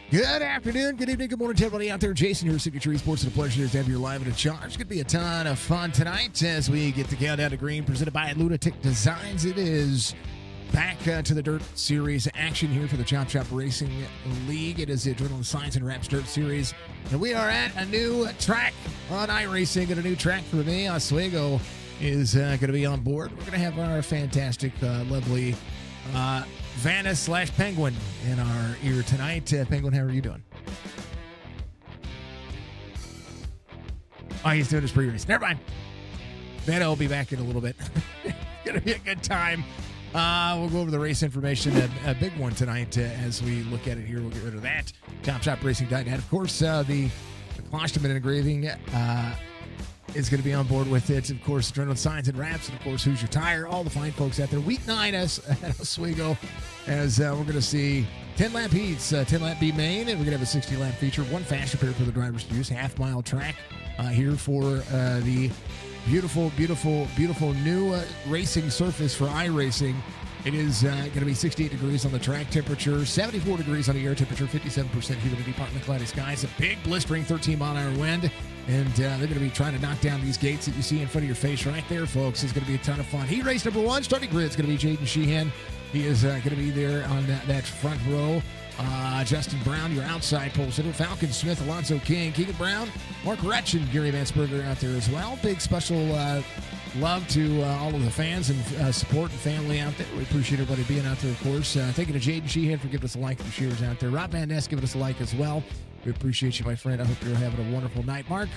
Good afternoon, good evening, good morning to everybody out there. Jason here, Signature Esports. It's a pleasure to have you live and in charge. It's going to be a ton of fun tonight as we get the countdown to green presented by Lunatic Designs. It is back to the Dirt Series action here for the Chop Shop Racing League. It is the Adrenaline Science and Raps Dirt Series. And we are at a new track on iRacing, and a new track for me. Oswego is going to be on board. We're going to have our fantastic, lovely Vanna / Penguin in our ear tonight. Penguin, how are you doing? Oh, he's doing his pre-race. Never mind. Vanna will be back in a little bit. It's going to be a good time. We'll go over the race information, a big one tonight as we look at it here. We'll get rid of that. TopShopRacing.net. Of course, the Closterman engraving is going to be on board with it. Of course, Adrenaline Signs and Raps, and of course, Who's Your Tire, all the fine folks out there. Week 9 at Oswego, as we're going to see 10-lap heats, 10-lap B main, and we're going to have a 60-lap feature, one faster pair for the drivers to use, half-mile track here for the beautiful, beautiful, beautiful new racing surface for iRacing. It is going to be 68 degrees on the track temperature, 74 degrees on the air temperature, 57% humidity, partly cloudy skies, a big blistering 13-mile-an-hour wind, and they're going to be trying to knock down these gates that you see in front of your face right there, folks. It's going to be a ton of fun. Heat race number 1, starting grid is going to be Jaden Sheehan. He is going to be there on that front row. Justin Brown, your outside pole sitter. Falcon Smith, Alonzo King, Keegan Brown, Mark Retch, Gary Mansberger out there as well. Big special love to all of the fans and support and family out there. We appreciate everybody being out there, of course. Thank you to Jaden Sheehan for giving us a like and shares out there. Rob Van Ness giving us a like as well. We appreciate you, my friend. I hope you're having a wonderful night. Mark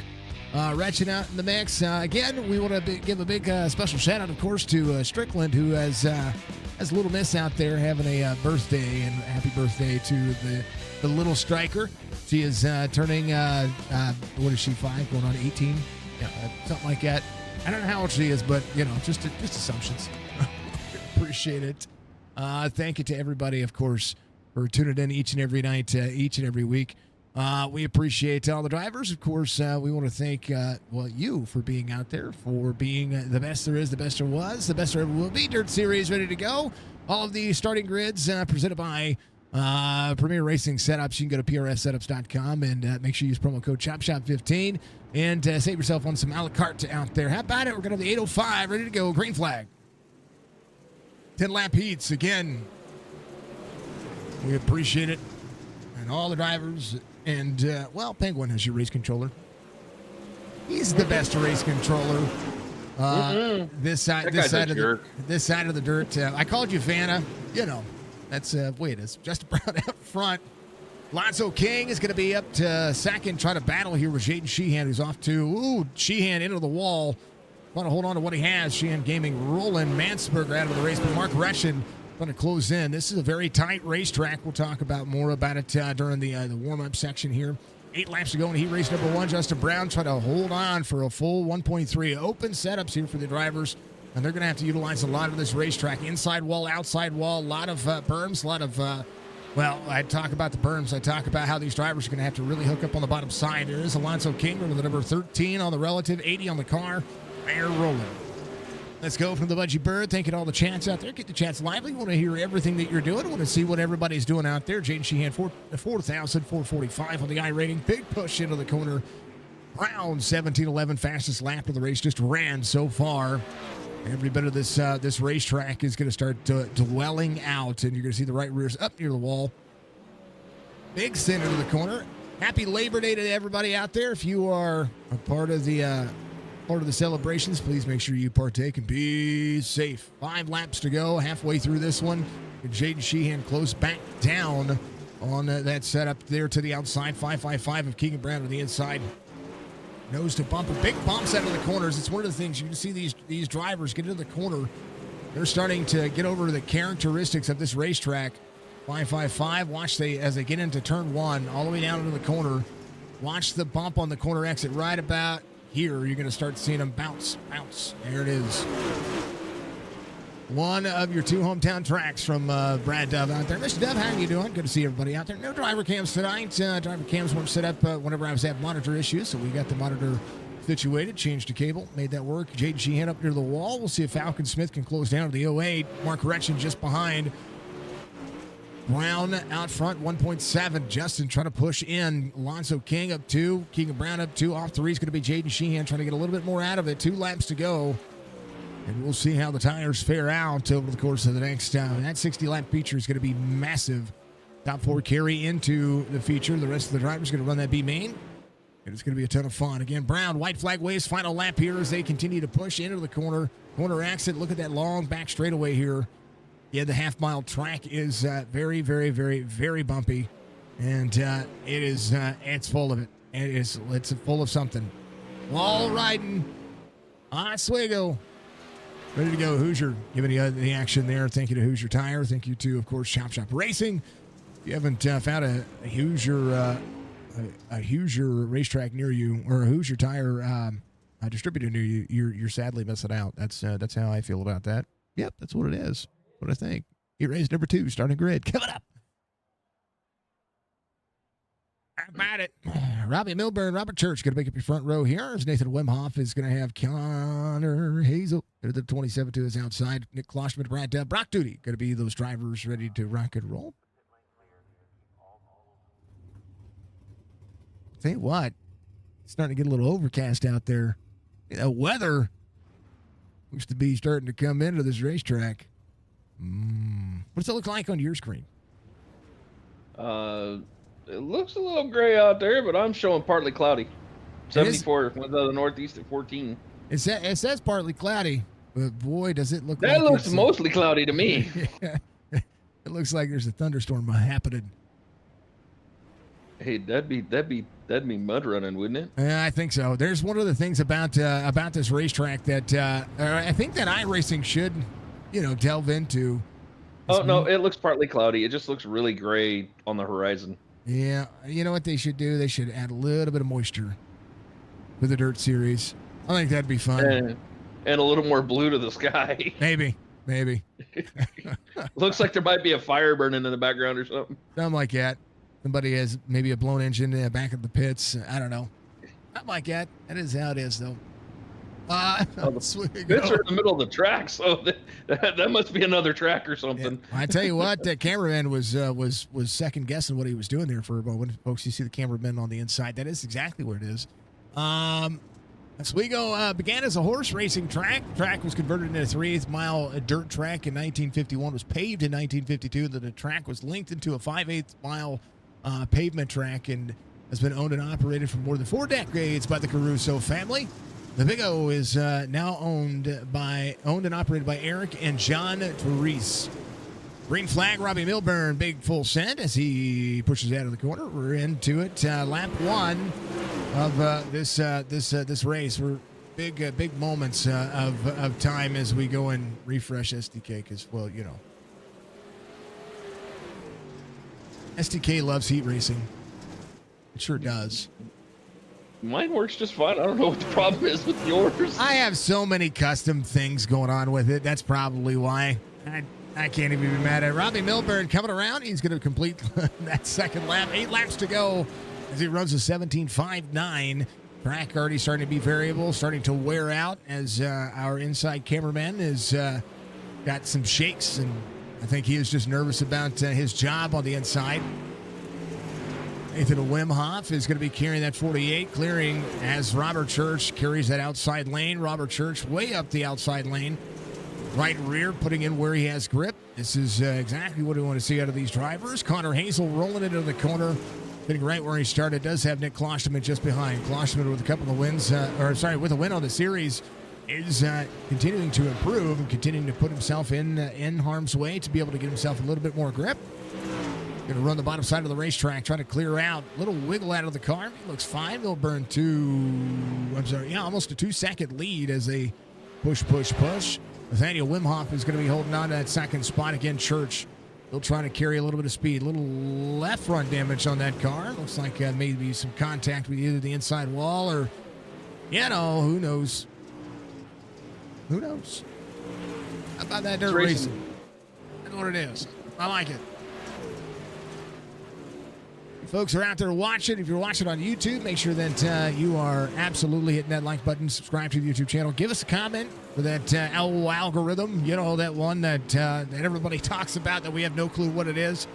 Retch out in the mix. Again, we want to give a big special shout out, of course, to Strickland, who has a little miss out there having a birthday, and happy birthday to the little striker. She is turning, what is she, 5, going on 18? Yeah, something like that. I don't know how old she is, but, you know, just assumptions. Appreciate it. Thank you to everybody, of course, for tuning in each and every night, each and every week. We appreciate all the drivers. Of course, we want to thank, you for being out there, for being the best there is, the best there was, the best there ever will be. Dirt Series ready to go. All of the starting grids presented by Premier Racing Setups. You can go to prssetups.com and make sure you use promo code CHOPSHOP15 and save yourself on some a la carte out there. How about it? We're going to have the 805 ready to go. Green flag. 10-lap heats again. We appreciate it. And all the drivers. And, Penguin has your race controller. He's the best race controller. This side of the dirt. I called you Vanna. You know, that's it's Justin Brown out front. Lonzo King is going to be up to second, try to battle here with Jaden Sheehan, who's off to Sheehan into the wall. Want to hold on to what he has. Sheehan Gaming rolling Mansberger out of the race, but Mark Retchen going to close in. This is a very tight racetrack. We'll talk about more about it during the warm-up section here. 8 laps to go in heat race number 1. Justin Brown trying to hold on for a full 1.3 open setups here for the drivers, and they're going to have to utilize a lot of this racetrack. Inside wall, outside wall, a lot of berms, a lot of, I talk about the berms. I talk about how these drivers are going to have to really hook up on the bottom side. There is Alonzo King with the number 13 on the relative, 80 on the car. They're rolling. Let's go from the Budgie Bird. Thanking all the chats out there. Get the chats lively. We want to hear everything that you're doing. I want to see what everybody's doing out there. Jaden Sheehan, 4,445 on the iRating. Big push into the corner. Brown, 17:11, fastest lap of the race. Just ran so far. Every bit of this racetrack is going to start dwelling out, and you're going to see the right rears up near the wall. Big center to the corner. Happy Labor Day to everybody out there. If you are a part of the celebrations, please make sure you partake and be safe. 5 laps to go, halfway through this one. Jaden Sheehan close back down on that setup there to the outside. 555 of Keegan Brown on the inside. Nose to bumper, big bumps out of the corners. It's one of the things you can see these drivers get into the corner. They're starting to get over the characteristics of this racetrack. 555, watch as they get into turn 1, all the way down into the corner. Watch the bump on the corner exit right about here. You're going to start seeing them bounce. There it is. One of your 2 hometown tracks from Brad Dove out there. Mr. Dove, how are you doing? Good to see everybody out there. No driver cams tonight. Driver cams weren't set up whenever I was having monitor issues, so we got the monitor situated, changed the cable, made that work. Jaden Sheehan up near the wall. We'll see if Falcon Smith can close down to the 08. Mark Retchen just behind. Brown out front, 1.7. Justin trying to push in. Alonzo King up 2. Keegan Brown up 2. Off 3 is going to be Jaden Sheehan trying to get a little bit more out of it. 2 laps to go. And we'll see how the tires fare out over the course of the next. That 60-lap feature is going to be massive. Top 4 carry into the feature. The rest of the drivers going to run that B main. And it's going to be a ton of fun. Again, Brown, white flag waves, final lap here as they continue to push into the corner. Corner exit. Look at that long back straightaway here. Yeah, the half-mile track is very, very, very, very bumpy. And it's full of it. It's full of something. Wall riding. Oswego. Ready to go, Hoosier. Giving you the action there. Thank you to Hoosier Tire. Thank you to, of course, Chop Shop Racing. If you haven't found a Hoosier racetrack near you, or a Hoosier Tire distributor near you, you're sadly missing out. That's how I feel about that. Yep, that's what it is. What I think. E-Race number 2, starting grid. Coming up. How about it? Robbie Milburn, Robert Church going to make up your front row here. As Nathan Wimhoff is going to have Connor Hazel. The 27 to his outside. Nick Kloshman, Brad Brock Duty. Going to be those drivers ready to rock and roll. Tell you what, it's starting to get a little overcast out there. Weather looks to be starting to come into this racetrack. What's it look like on your screen? It looks a little gray out there, but I'm showing partly cloudy. 74 went to the northeast at 14. It says partly cloudy, but boy, does it look that like looks mostly cloudy to me. Yeah. It looks like there's a thunderstorm happening. Hey, that'd be mud running, wouldn't it? Yeah, I think so. There's one of the things about this racetrack that I think that iRacing should, delve into. Oh no, it looks partly cloudy. It just looks really gray on the horizon. Yeah, you know what they should do? They should add a little bit of moisture with the Dirt Series. I think that'd be fun. And a little more blue to the sky. Maybe. Looks like there might be a fire burning in the background or something. Something like that. Somebody has maybe a blown engine in the back of the pits. I don't know. Something like that. That is how it is, though. The pits are in the middle of the track, so that must be another track or something. Yeah. I tell you what, that cameraman was second guessing what he was doing there for a moment. Folks, you see the cameraman on the inside. That is exactly where it is. Oswego began as a horse racing track. The track was converted into a 3/8-mile dirt track in 1951. Was paved in 1952. Then the track was linked into a 5/8-mile pavement track and has been owned and operated for more than 4 decades by the Caruso family. The Big O is now owned and operated by Eric and John Therese. Green flag, Robbie Milburn, big full send as he pushes out of the corner. We're into it. Lap 1 of this race. We're big moments of time as we go and refresh SDK because, well, SDK loves heat racing. It sure does. Mine works just fine. I don't know what the problem is with yours. I have so many custom things going on with it. That's probably why. I can't even be mad at it. Robbie Milburn coming around. He's going to complete that second lap. 8 laps to go as he runs a 17.59. Track already starting to be variable, starting to wear out as our inside cameraman has got some shakes, and I think he is just nervous about his job on the inside. Nathan Wimhoff is going to be carrying that 48, clearing as Robert Church carries that outside lane. Robert Church way up the outside lane. Right rear, putting in where he has grip. This is exactly what we want to see out of these drivers. Connor Hazel rolling into the corner, sitting right where he started. Does have Nick Klosterman just behind. Klosterman with a couple of wins, with a win on the series, is continuing to improve and continuing to put himself in harm's way to be able to get himself a little bit more grip. Going to run the bottom side of the racetrack, trying to clear out. Little wiggle out of the car. He looks fine. They'll burn almost a 2-second lead as they push. Nathaniel Wimhoff is going to be holding on to that second spot. Again, Church, they'll try to carry a little bit of speed. A little left front damage on that car. Looks like maybe some contact with either the inside wall or, who knows? Who knows? How about that dirt racing? That's what it is. I like it. Folks are out there watching. If you're watching on YouTube, make sure that you are absolutely hitting that like button. Subscribe to the YouTube channel. Give us a comment for that algorithm. That one that everybody talks about that we have no clue what it is.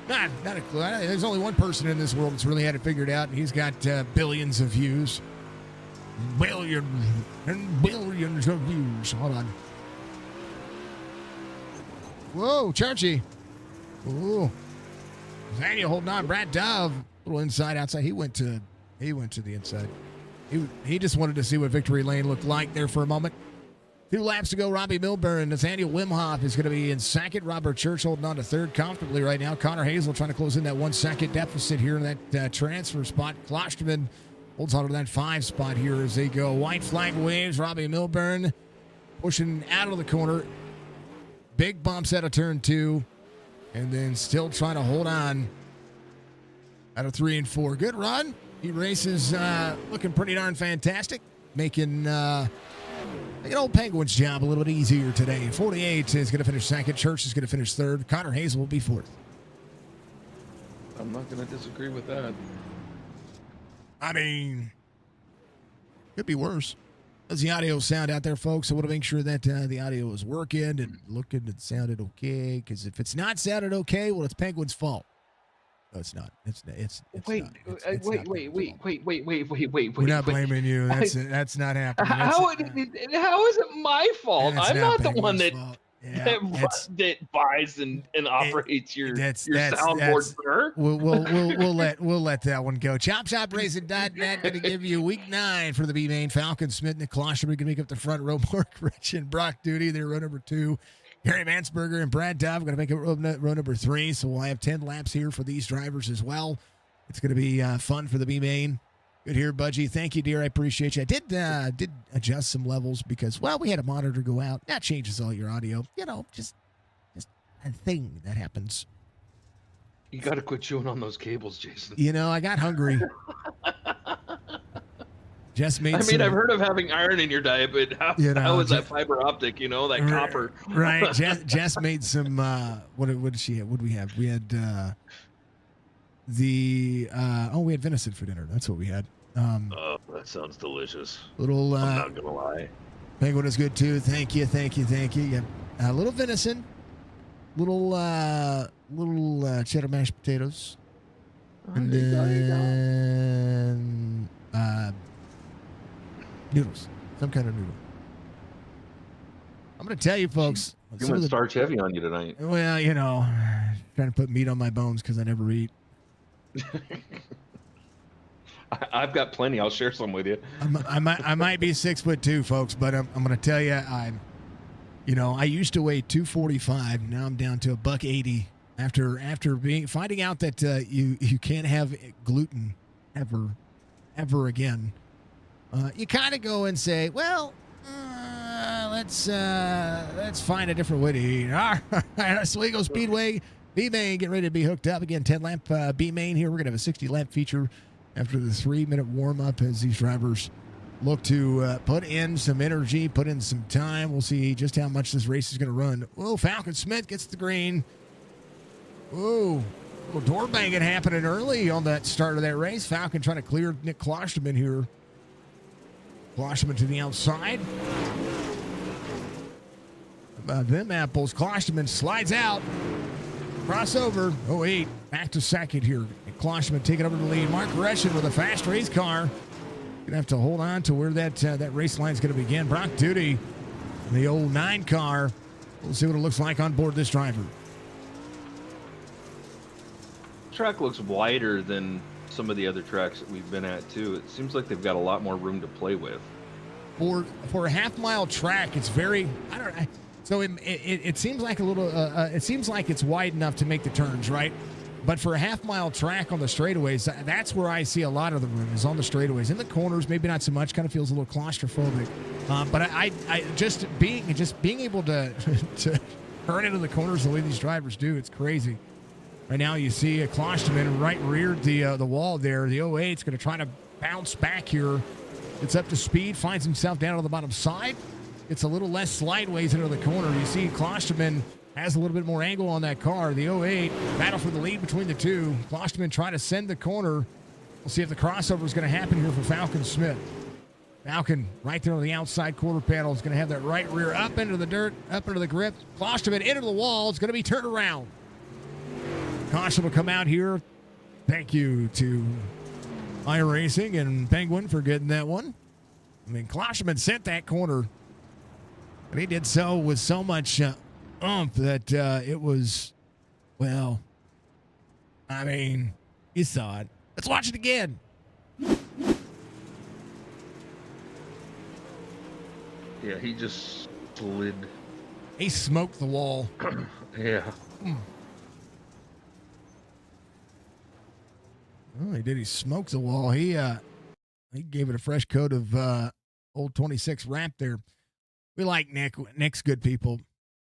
Not a clue. There's only one person in this world that's really had it figured out, and he's got billions of views. Billions and billions of views. Hold on. Whoa, Churchy. Ooh. Daniel holding on. Brad Dove. Little inside, outside. He went to the inside. He just wanted to see what victory lane looked like there for a moment. 2 laps to go. Robbie Milburn. Nathaniel Wimhoff is going to be in second. Robert Church holding on to third comfortably right now. Connor Hazel trying to close in that 1 second deficit here in that transfer spot. Klosterman holds on to that 5 spot here as they go. White flag waves. Robbie Milburn pushing out of the corner. Big bumps out of turn 2. And then still trying to hold on out of 3 and 4. Good run. He races looking pretty darn fantastic. Making old Penguins' job a little bit easier today. 48 is going to finish second. Church is going to finish third. Connor Hazel will be fourth. I'm not going to disagree with that. I mean, could be worse. Does the audio sound out there, folks? I want to make sure that the audio is working and looking and sounded okay. Because if it's not sounded okay, well, it's Penguins' fault. No, it's not. It's wait, not. Wait. We're not blaming you. That's not happening. How is it my fault? I'm not the one that that buys and operates your soundboard, sir. We'll let that one go. ChopShopRacing.net going to give you week 9 for the B Main. Falcon Smith and Nick Klosterman can make up the front row. Mark Rich and Brock Duty, they're row number 2. Harry Mansberger and Brad Dove going to make it row number 3. So we'll have 10 laps here for these drivers as well. It's going to be fun for the B Main. Good here, Budgie. Thank you, dear. I appreciate you. I did adjust some levels because, well, we had a monitor go out. That changes all your audio. You know, just a thing that happens. You got to quit chewing on those cables, Jason. You know, I got hungry. I've heard of having iron in your diet, but how is that fiber optic? You know, that copper. Right. Jess made some. What did she have? What did we have? We had we had venison for dinner. That's what we had. Oh, that sounds delicious. I'm not gonna lie. Penguin is good too. Thank you. Yeah, a little venison, little cheddar mashed potatoes, and then noodles, some kind of noodle. I'm going to tell you, folks. You went starch heavy on you tonight. Well, you know, trying to put meat on my bones because I never eat. I've got plenty. I'll share some with you. I might be 6'2", folks, but I'm going to tell you, I used to weigh 245. Now I'm down to $180 after finding out that you can't have gluten ever again. You kind of go and say, well, let's find a different way to eat. All right, Oswego Speedway, B-Main, getting ready to be hooked up again. 10-lap B-Main here. We're gonna have a 60-lap feature after the 3-minute warm-up as these drivers look to put in some energy, put in some time. We'll see just how much this race is gonna run. Whoa, Falcon Smith gets the green. Whoa. Little door banging happening early on that start of that race. Falcon trying to clear Nick Klosterman here. Klosterman to the outside. Them apples. Klosterman slides out. Crossover. 08. Back to second here. Klosterman taking over the lead. Mark Reschen with a fast race car. Going to have to hold on to where that race line is going to begin. Brock Duty, the old 9 car. We'll see what it looks like on board this driver. Track looks wider than some of the other tracks that we've been at too. It seems like they've got a lot more room to play with. For a half-mile track, it's very so it seems like a little it seems like it's wide enough to make the turns, right? But for a half-mile track on the straightaways, that's where I see a lot of the room is on the straightaways. In the corners, maybe not so much. Kind of feels a little claustrophobic. But I just being able to turn into the corners the way these drivers do, it's crazy. Right now, you see a Klosterman right reared the wall there. The 08's going to try to bounce back here. It's up to speed, finds himself down on the bottom side. It's a little less slideways into the corner. You see Klosterman has a little bit more angle on that car. The 08 battle for the lead between the two. Klosterman trying to send the corner. We'll see if the crossover is going to happen here for Falcon Smith. Falcon right there on the outside quarter panel is going to have that right rear up into the dirt, up into the grip. Klosterman into the wall. It's going to be turned around. Caution will come out here. Thank you to iRacing and Penguin for getting that one. I mean, Klosterman sent that corner, but he did so with so much oomph that it was, well, I mean, you saw it. Let's watch it again. Yeah, he just slid. He smoked the wall. Yeah. Oh, he did. He smoked the wall. He gave it a fresh coat of old 26 ramp there. We like Nick. Nick's good people.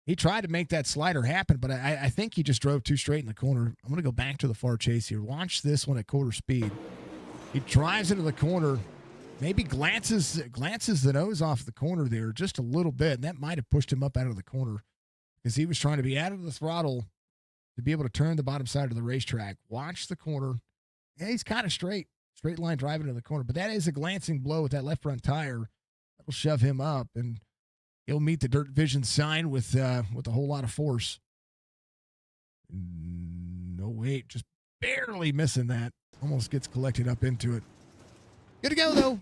He tried to make that slider happen, but I think he just drove too straight in the corner. I'm going to go back to the far chase here. Watch this one at quarter speed. He drives into the corner, maybe glances the nose off the corner there just a little bit, and that might have pushed him up out of the corner because he was trying to be out of the throttle to be able to turn the bottom side of the racetrack. Watch the corner. Yeah, he's kind of straight line driving into the corner, but that is a glancing blow with that left front tire. That'll shove him up, and he'll meet the Dirt Vision sign with a whole lot of force. No, wait, just barely missing that. Almost gets collected up into it. Good to go, though.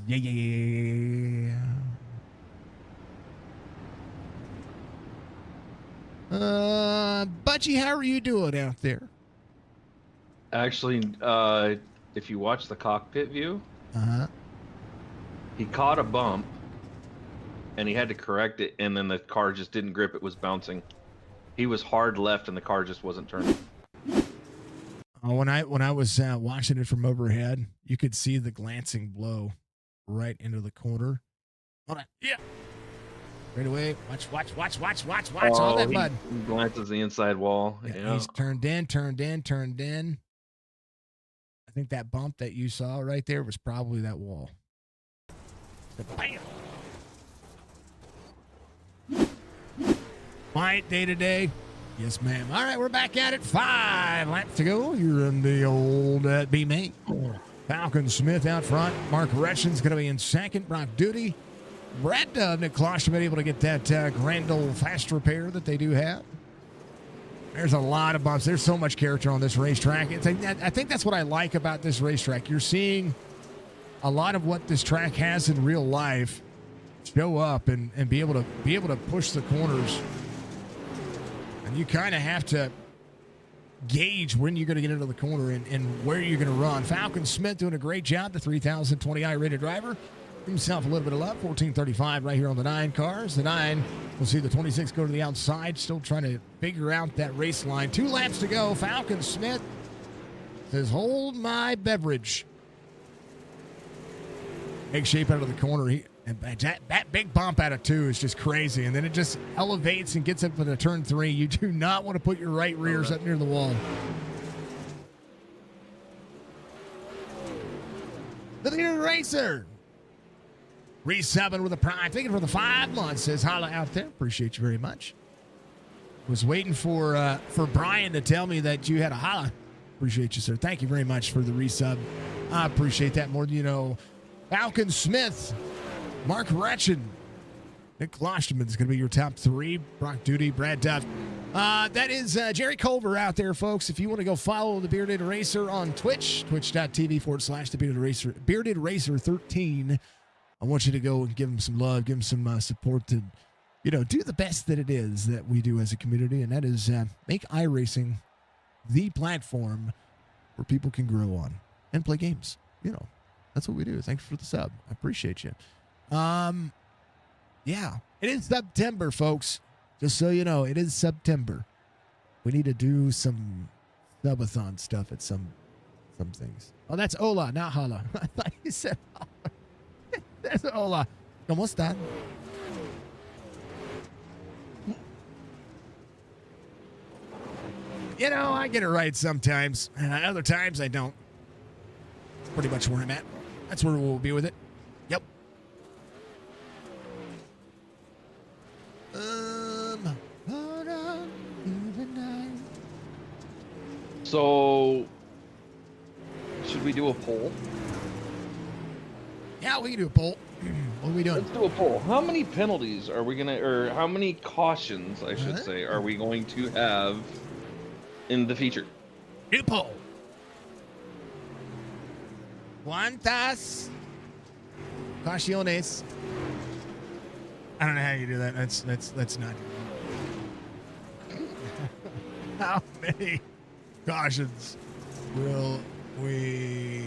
Yeah. Budgie, how are you doing out there? Actually, if you watch the cockpit view, he caught a bump, and he had to correct it, and then the car just didn't grip. It was bouncing. He was hard left, and the car just wasn't turning. When I was watching it from overhead, you could see the glancing blow right into the corner. Hold on. Yeah. Right away. Watch. All that mud. He glances the inside wall. Yeah. He's turned in. I think that bump that you saw right there was probably that wall. Bam! Quiet day today. Yes, ma'am. All right, we're back at it. 5 laps to go. You're in the old B-Main. Falcon Smith out front. Mark Retchen's going to be in second. Brock Duty. Brad Nick Klosterman able to get that grand old fast repair that they do have. There's a lot of bumps. There's so much character on this racetrack. I think that's what I like about this racetrack. You're seeing a lot of what this track has in real life show up and be able to push the corners. And you kind of have to gauge when you're going to get into the corner and where you're going to run. Falcon Smith doing a great job, the 3020i rated driver. Himself a little bit of love, 1435 right here on the 9 cars. The 9, we'll see the 26 go to the outside, still trying to figure out that race line. 2 laps to go. Falcon Smith says, hold my beverage. Big shape out of the corner. That big bump out of 2 is just crazy. And then it just elevates and gets up into turn 3. You do not want to put your right rears up near the wall. The leader racer. Resubbing with a prime. Thank you for the 5 months. Says holla out there. Appreciate you very much. Was waiting for Brian to tell me that you had a holla. Appreciate you, sir. Thank you very much for the resub. I appreciate that more than you know. Falcon Smith, Mark Retchen, Nick Klosterman's going to be your top 3. Brock Duty, Brad Duff. That is Jerry Culver out there, folks. If you want to go follow the Bearded Racer on Twitch, twitch.tv/the Bearded Racer 13. I want you to go and give him some love, give him some support to, do the best that it is that we do as a community, and that is make iRacing the platform where people can grow on and play games. That's what we do. Thanks for the sub. I appreciate you. Yeah, it is September, folks. Just so you know, it is September. We need to do some subathon stuff at some things. Oh, that's Ola, not Hala. I thought you said Hala. That's Ola. ¿Cómo están? I get it right sometimes. Other times I don't. That's pretty much where I'm at. That's where we'll be with it. Yep. So, should we do a poll? Yeah, we can do a poll. What are we doing? Let's do a poll. How many penalties are we gonna, or how many cautions, I should say, are we going to have in the feature? New poll. ¿Cuántas cauciones? I don't know how you do that. That's not. How many cautions will we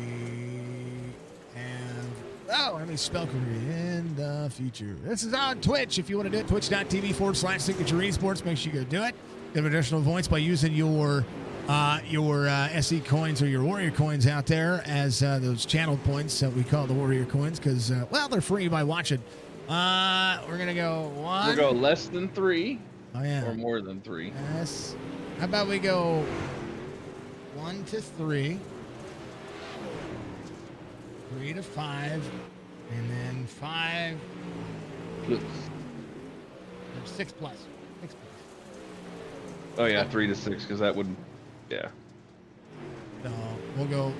have? Oh, let me spell career in the future. This is on Twitch. If you want to do it, twitch.tv/signature esports. Make sure you go do it. Get additional points by using your SE coins or your Warrior coins out there as those channel points that we call the Warrior coins because, well, they're free by watching. We're going to go one. We'll go less than 3. Oh, yeah. Or more than 3. Yes. How about we go 1 to 3, 3 to 5, and then 5, 6 plus. 6 plus. Oh, yeah, 3 to 6, because that would, yeah. So we'll go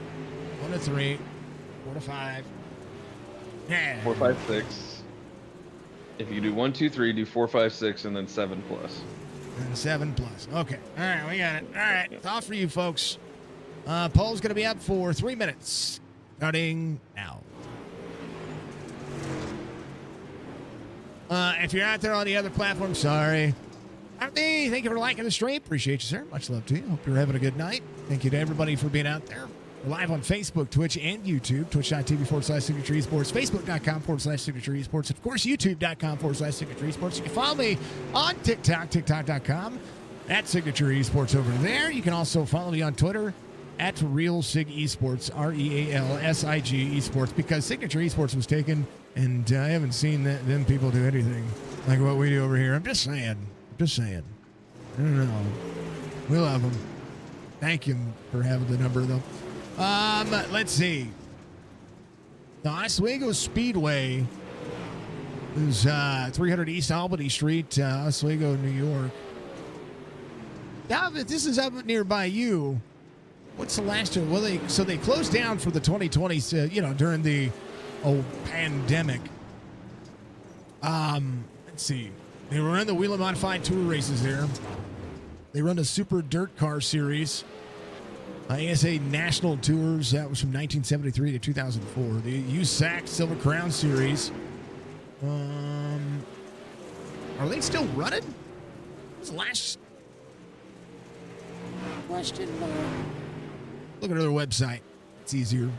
1 to 3, 4 to 5. Yeah. 4, 5, 6. If you do 1, 2, 3, do 4, 5, 6, and then 7 plus. And 7 plus. Okay. All right, we got it. All right, it's all for you folks. Poll's going to be up for 3 minutes, starting now. If you're out there on the other platform, sorry. Thank you for liking the stream. Appreciate you, sir. Much love to you. Hope you're having a good night. Thank you to everybody for being out there. We're live on Facebook, Twitch, and YouTube. Twitch.tv/signature esports, Facebook.com/signature esports, of course, YouTube.com/signature esports. You can follow me on TikTok, TikTok.com @signature esports over there. You can also follow me on Twitter @RealSig Esports, REALSIG Esports, because Signature Esports was taken, and I haven't seen them people do anything like what we do over here. I'm just saying. I don't know. We love them. Thank you for having the number, though. Let's see. The Oswego Speedway is 300 East Albany Street, Oswego, New York. Now, if this is up nearby you, what's the last year? Well, they closed down for the 2020, during the pandemic. Let's see. They run the Wheel and Modified Tour races there. They run a Super Dirt Car Series. ASA National Tours, that was from 1973 to 2004. The USAC Silver Crown Series. Are they still running? What was the last question mark? Look at their website. It's easier.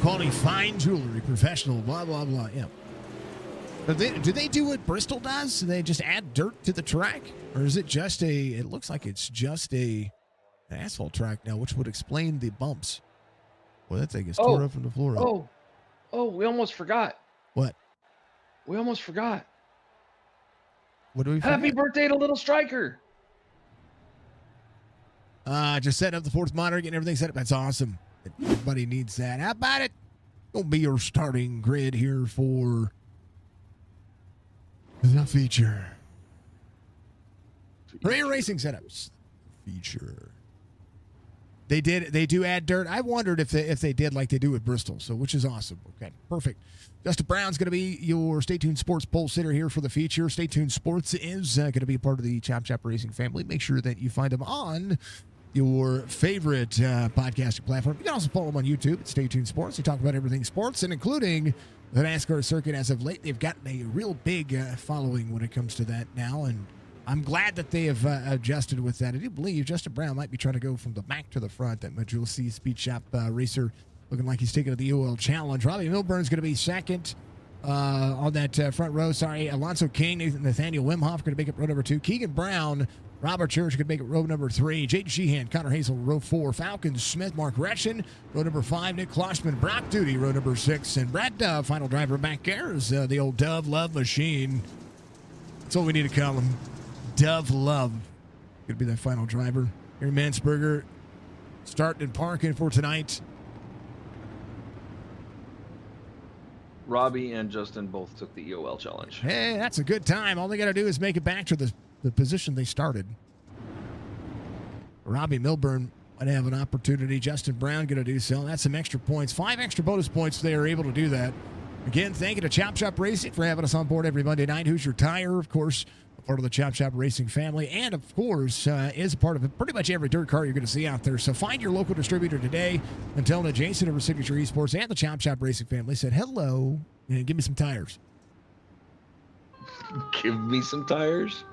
Quality fine jewelry, professional, blah, blah, blah. Yeah. Do they do what Bristol does? Do they just add dirt to the track? Or is it just it looks like it's just an asphalt track now, which would explain the bumps. Well, that thing is tore up from the floor up. Oh, we almost forgot. What? We almost forgot. What do we forget? Happy birthday to Little Striker. Just setting up the fourth monitor, getting everything set up. That's awesome. Everybody needs that. How about it? Gonna be your starting grid here for the feature. Racing setups. Feature. They do add dirt. I wondered if they did like they do with Bristol, so which is awesome. Okay, perfect. Justin Brown's going to be your Stay Tuned Sports poll sitter here for the feature. Stay Tuned Sports is going to be a part of the Chop Chop Racing family. Make sure that you find them on your favorite podcasting platform. You can also follow them on YouTube at Stay Tuned Sports. They talk about everything sports, and including the NASCAR circuit as of late. They've gotten a real big following when it comes to that now, and I'm glad that they have adjusted with that. I do believe Justin Brown might be trying to go from the back to the front. That much you'll see Speed Shop racer looking like he's taking the UL Challenge. Robbie Milburn's going to be second on that front row. Sorry, Alonso King, Nathaniel Wimhoff going to make it row number 2. Keegan Brown, Robert Church could make it row number 3. Jaden Sheehan, Connor Hazel, row 4. Falcon Smith, Mark Retchen, row number 5. Nick Klossman, Brock Duty, row number 6. And Brad Dove, final driver back there, is the old Dove Love Machine. That's what we need to call him. Dove Love. Could be that final driver. Gary Mansberger starting and parking for tonight. Robbie and Justin both took the EOL challenge. Hey, that's a good time. All they got to do is make it back to the position they started. Robbie Milburn might have an opportunity. Justin Brown going to do so. That's some extra points. 5 extra bonus points if they are able to do that. Again, thank you to Chop Shop Racing for having us on board every Monday night. Who's Your Tire, of course, a part of the Chop Shop Racing family, and, of course, is a part of pretty much every dirt car you're going to see out there. So find your local distributor today and tell them that Jason over Signature Esports and the Chop Shop Racing family said hello and give me some tires. Give me some tires?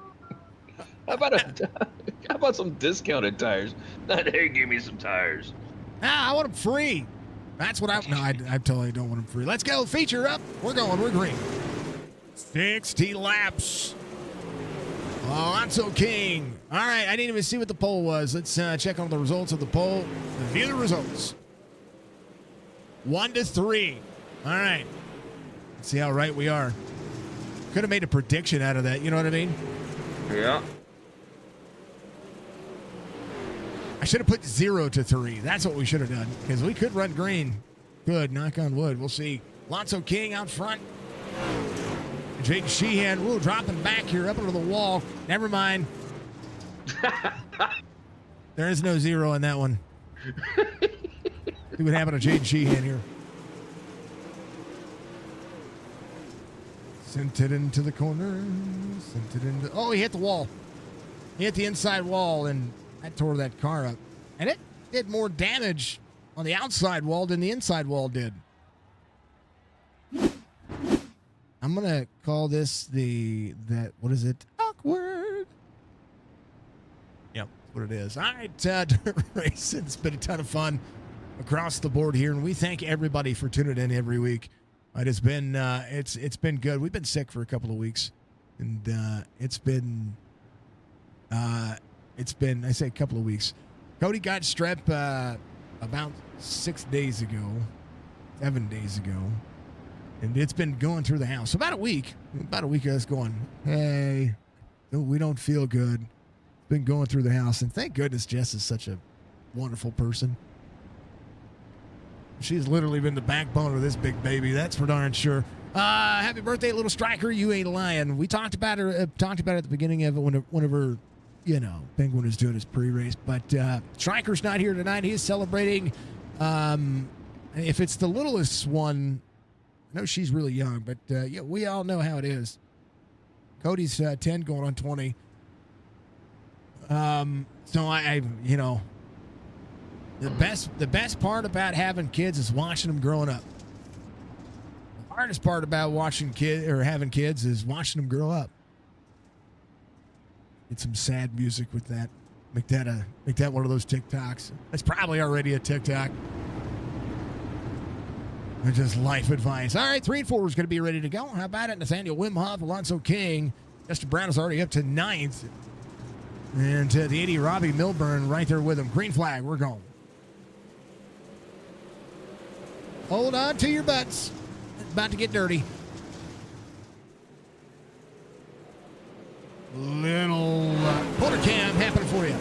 How about some discounted tires? Not, hey, give me some tires. I want them free. That's what I totally don't want them free. Let's go. Feature up. We're going. We're green. 60 laps. Alonso King. All right. I didn't even see what the poll was. Let's check on the results of the poll. Review the results. 1 to 3. All right. Let's see how right we are. Could have made a prediction out of that. You know what I mean? Yeah. I should have put 0 to 3. That's what we should have done, because we could run green. Good, knock on wood. We'll see. Alonso King out front. Jaden Sheehan, dropping back here up into the wall. Never mind. There is no 0 in that one. See what happened to Jaden Sheehan here. Sent it into the corner. Sent it into... Oh, he hit the wall. He hit the inside wall, and that tore that car up. And it did more damage on the outside wall than the inside wall did. I'm going to call this what is it? Awkward. Yep, that's what it is. All right, dirt racing. It's been a ton of fun across the board here, and we thank everybody for tuning in every week. It has been, it's been good. We've been sick for a couple of weeks, and it's been, I say a couple of weeks. Cody got strep about 7 days ago, and it's been going through the house. About a week of us going, hey, we don't feel good. It's been going through the house, and thank goodness Jess is such a wonderful person. She's literally been the backbone of this big baby. That's for darn sure. Happy birthday, little striker. You ain't lying. We talked about her. At the beginning of it whenever Penguin is doing his pre-race. But Striker's not here tonight. He is celebrating. If it's the littlest one, I know she's really young, but yeah, we all know how it is. Cody's 10 going on 20. So I the best part about having kids is watching them growing up. The hardest part about having kids is watching them grow up. Get some sad music with that. Make that one of those TikToks. That's probably already a TikTok. Or just life advice. All right, 3 and 4 is going to be ready to go. How about it? Nathaniel Wimhoff, Alonso King. Justin Brown is already up to 9th. And the 80, Robbie Milburn, right there with him. Green flag, we're going. Hold on to your butts. It's about to get dirty. Little quarter cam happening for you.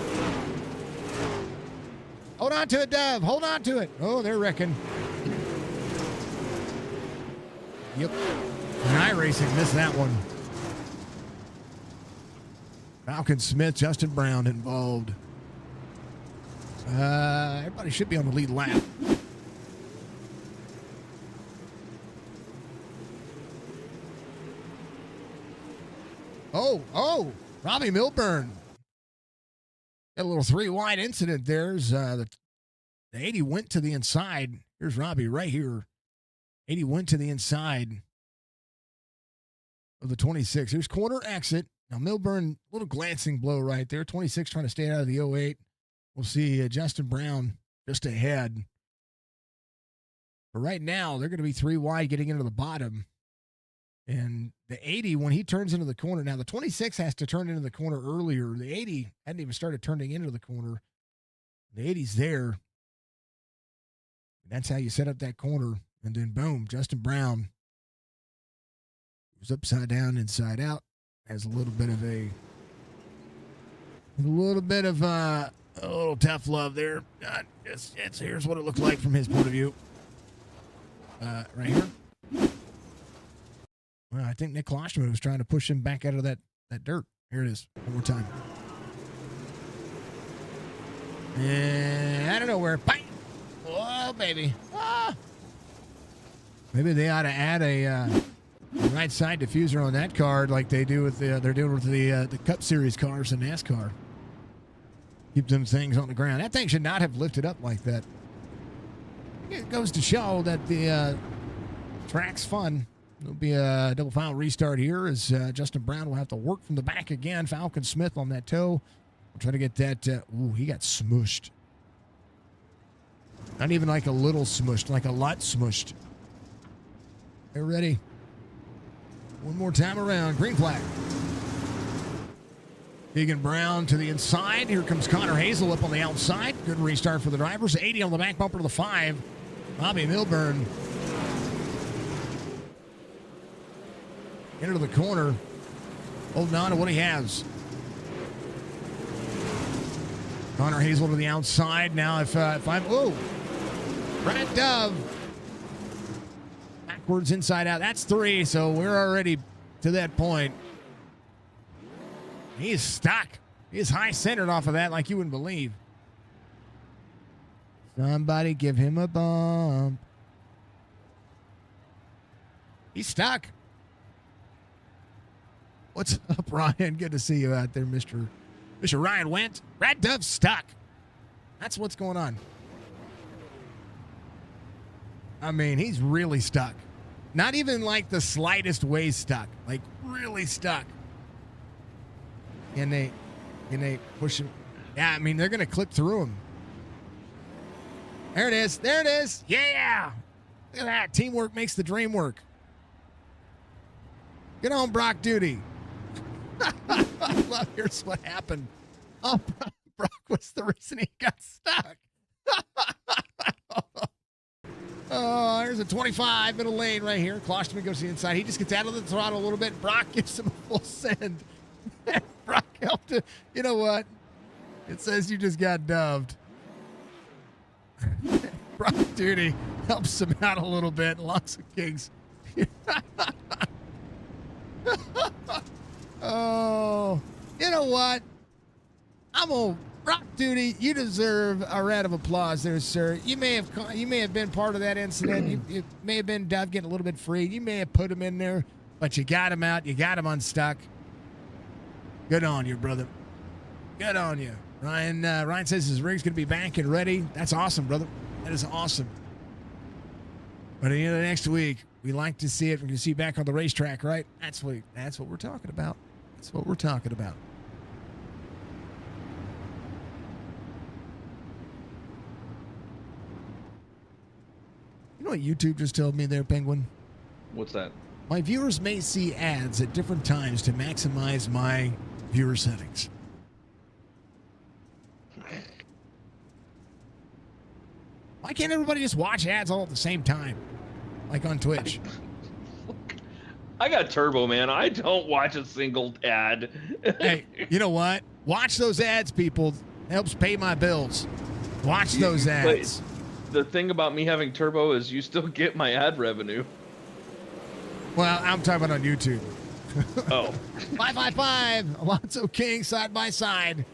Hold on to it, Dove. Hold on to it. Oh, they're wrecking. Yep. And iRacing missed that one. Falcon Smith, Justin Brown involved. Everybody should be on the lead lap. Oh, Robbie Milburn. Got a little 3-wide incident there. The 80 went to the inside. Here's Robbie right here. 80 went to the inside of the 26. Here's corner exit. Now Milburn, little glancing blow right there. 26 trying to stay out of the 08. We'll see Justin Brown just ahead. But right now, they're going to be 3 wide getting into the bottom. And the 80, when he turns into the corner, now the 26 has to turn into the corner earlier. The 80 hadn't even started turning into the corner. The 80's there. And that's how you set up that corner. And then boom, Justin Brown was upside down, inside out. Has a little bit of a little tough love there. Here's what it looked like from his point of view. Right here. Well, I think Nick Klosterman was trying to push him back out of that dirt. Here it is, one more time. And I don't know where. Bang! Oh, baby. Ah! Maybe they ought to add a right side diffuser on that card like they do with they're doing with the Cup Series cars in NASCAR. Keep them things on the ground. That thing should not have lifted up like that. It goes to show that the track's fun. There'll be a double file restart here as Justin Brown will have to work from the back again. Falcon Smith on that toe. We'll try to get that. Ooh, he got smushed. Not even like a little smushed, like a lot smushed. They're ready. One more time around. Green flag. Keegan Brown to the inside. Here comes Connor Hazel up on the outside. Good restart for the drivers. 80 on the back bumper to the 5. Bobby Milburn into the corner. Holding on to what he has. Connor Hazel to the outside. Now if I'm... Oh! Brad Dove. Backwards, inside out. That's 3, so we're already to that point. He's stuck. He's high-centered off of that like you wouldn't believe. Somebody give him a bump. He's stuck. What's up, Ryan? Good to see you out there, Mr. Ryan Went. Brad Dove's stuck. That's what's going on. I mean, he's really stuck. Not even like the slightest way stuck. Like, really stuck. And they push him. Yeah, I mean, they're going to clip through him. There it is. There it is. Yeah. Look at that. Teamwork makes the dream work. Get on, Brock Duty. Well, here's what happened. Oh, Brock was the reason he got stuck. Oh, there's a 25 middle lane right here. Klosterman goes to the inside. He just gets out of the throttle a little bit. Brock gives him a full send. Brock helped him. You know what? It says you just got dubbed. Brock Duty helps him out a little bit. Lots of kings. Oh, you know what? Brock Duty, you deserve a round of applause there, sir. You may have been part of that incident. You may have been Dove getting a little bit free. You may have put him in there, but you got him out. You got him unstuck. Good on you, brother. Good on you. Ryan says his rig's going to be back and ready. That's awesome, brother. That is awesome. But at the end of next week, we like to see it. We're going to see you back on the racetrack, right? That's what we're talking about. That's what we're talking about. You know what YouTube just told me there, Penguin? What's that? My viewers may see ads at different times to maximize my viewer settings. Why can't everybody just watch ads all at the same time? Like on Twitch. I got Turbo, man. I don't watch a single ad. Hey, you know what? Watch those ads, people. It helps pay my bills. Watch those ads. But the thing about me having Turbo is you still get my ad revenue. Well, I'm talking about on YouTube. Oh. 555. Alonzo King side by side.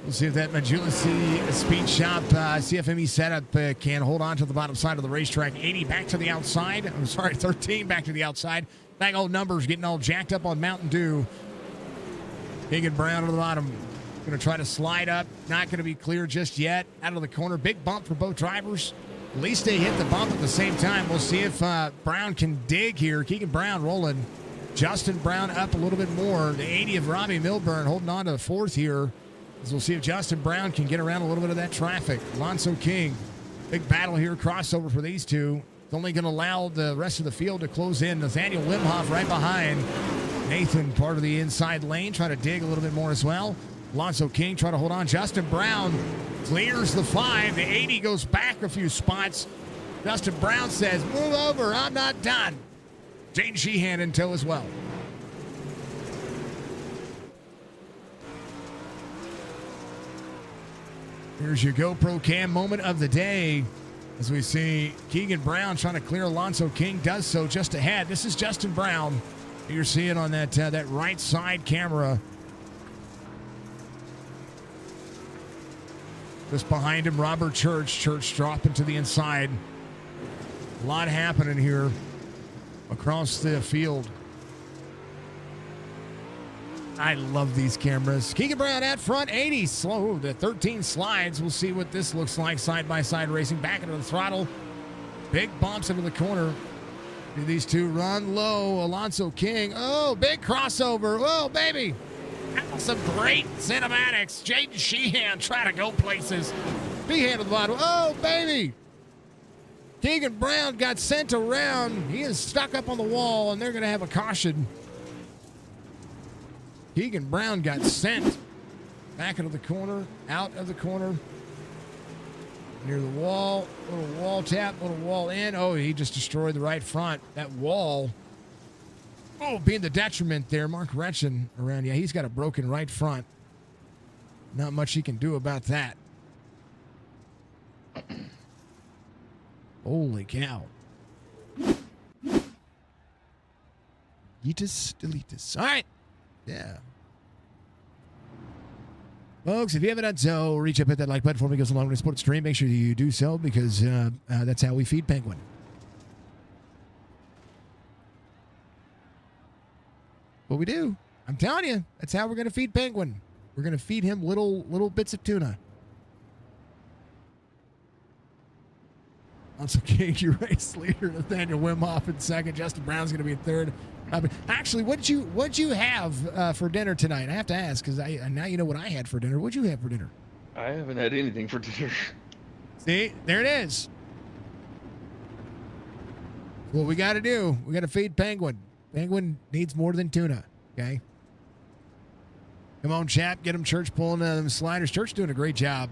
We'll see if that Majulisi Speed Shop CFME setup can hold on to the bottom side of the racetrack. 80 back to the outside. I'm sorry, 13 back to the outside. Bang old numbers getting all jacked up on Mountain Dew. Keegan Brown to the bottom. Going to try to slide up. Not going to be clear just yet. Out of the corner. Big bump for both drivers. At least they hit the bump at the same time. We'll see if Brown can dig here. Keegan Brown rolling. Justin Brown up a little bit more. The 80 of Robbie Milburn holding on to the fourth here. As we'll see if Justin Brown can get around a little bit of that traffic. Alonzo King. Big battle here. Crossover for these two. It's only going to allow the rest of the field to close in. Nathaniel Wimhoff right behind. Nathan part of the inside lane. Trying to dig a little bit more as well. Alonzo King trying to hold on. Justin Brown clears the 5. The 80 goes back a few spots. Justin Brown says, move over. I'm not done. Jane Sheehan in tow as well. Here's your GoPro cam moment of the day as we see Keegan Brown trying to clear Alonzo King. Does so just ahead. This is Justin Brown. You're seeing on that right side camera. Just behind him, Robert Church. Church dropping to the inside. A lot happening here across the field. I love these cameras. Keegan Brown at front, 80 slow to 13 slides. We'll see what this looks like side-by-side racing. Back into the throttle. Big bumps into the corner. Do these two run low? Alonso King. Oh, big crossover. Oh, baby. Some great cinematics. Jaden Sheehan trying to go places. Sheehan to the bottom. Oh, baby. Keegan Brown got sent around. He is stuck up on the wall, and they're going to have a caution. Keegan Brown got sent back into the corner, out of the corner, near the wall. Little wall tap, little wall in. Oh, he just destroyed the right front. That wall, oh, being the detriment there. Mark Retchen around. Yeah, he's got a broken right front. Not much he can do about that. Holy cow. Yeetus, deletus. All right. Yeah. Folks, if you haven't done so, reach up, hit that like button for me. It goes along with the sports stream. Make sure you do so because that's how we feed Penguin. What we do. I'm telling you, that's how we're going to feed Penguin. We're going to feed him little bits of tuna. Also, King, your race leader, Nathaniel Wimhoff in second. Justin Brown's going to be in third. Actually, what'd you have for dinner tonight? I have to ask because now you know what I had for dinner. What'd you have for dinner? I haven't had anything for dinner. See, there it is. What we got to do, we got to feed Penguin. Penguin needs more than tuna. Okay. Come on, chap, get him. Church pulling them sliders. Church doing a great job.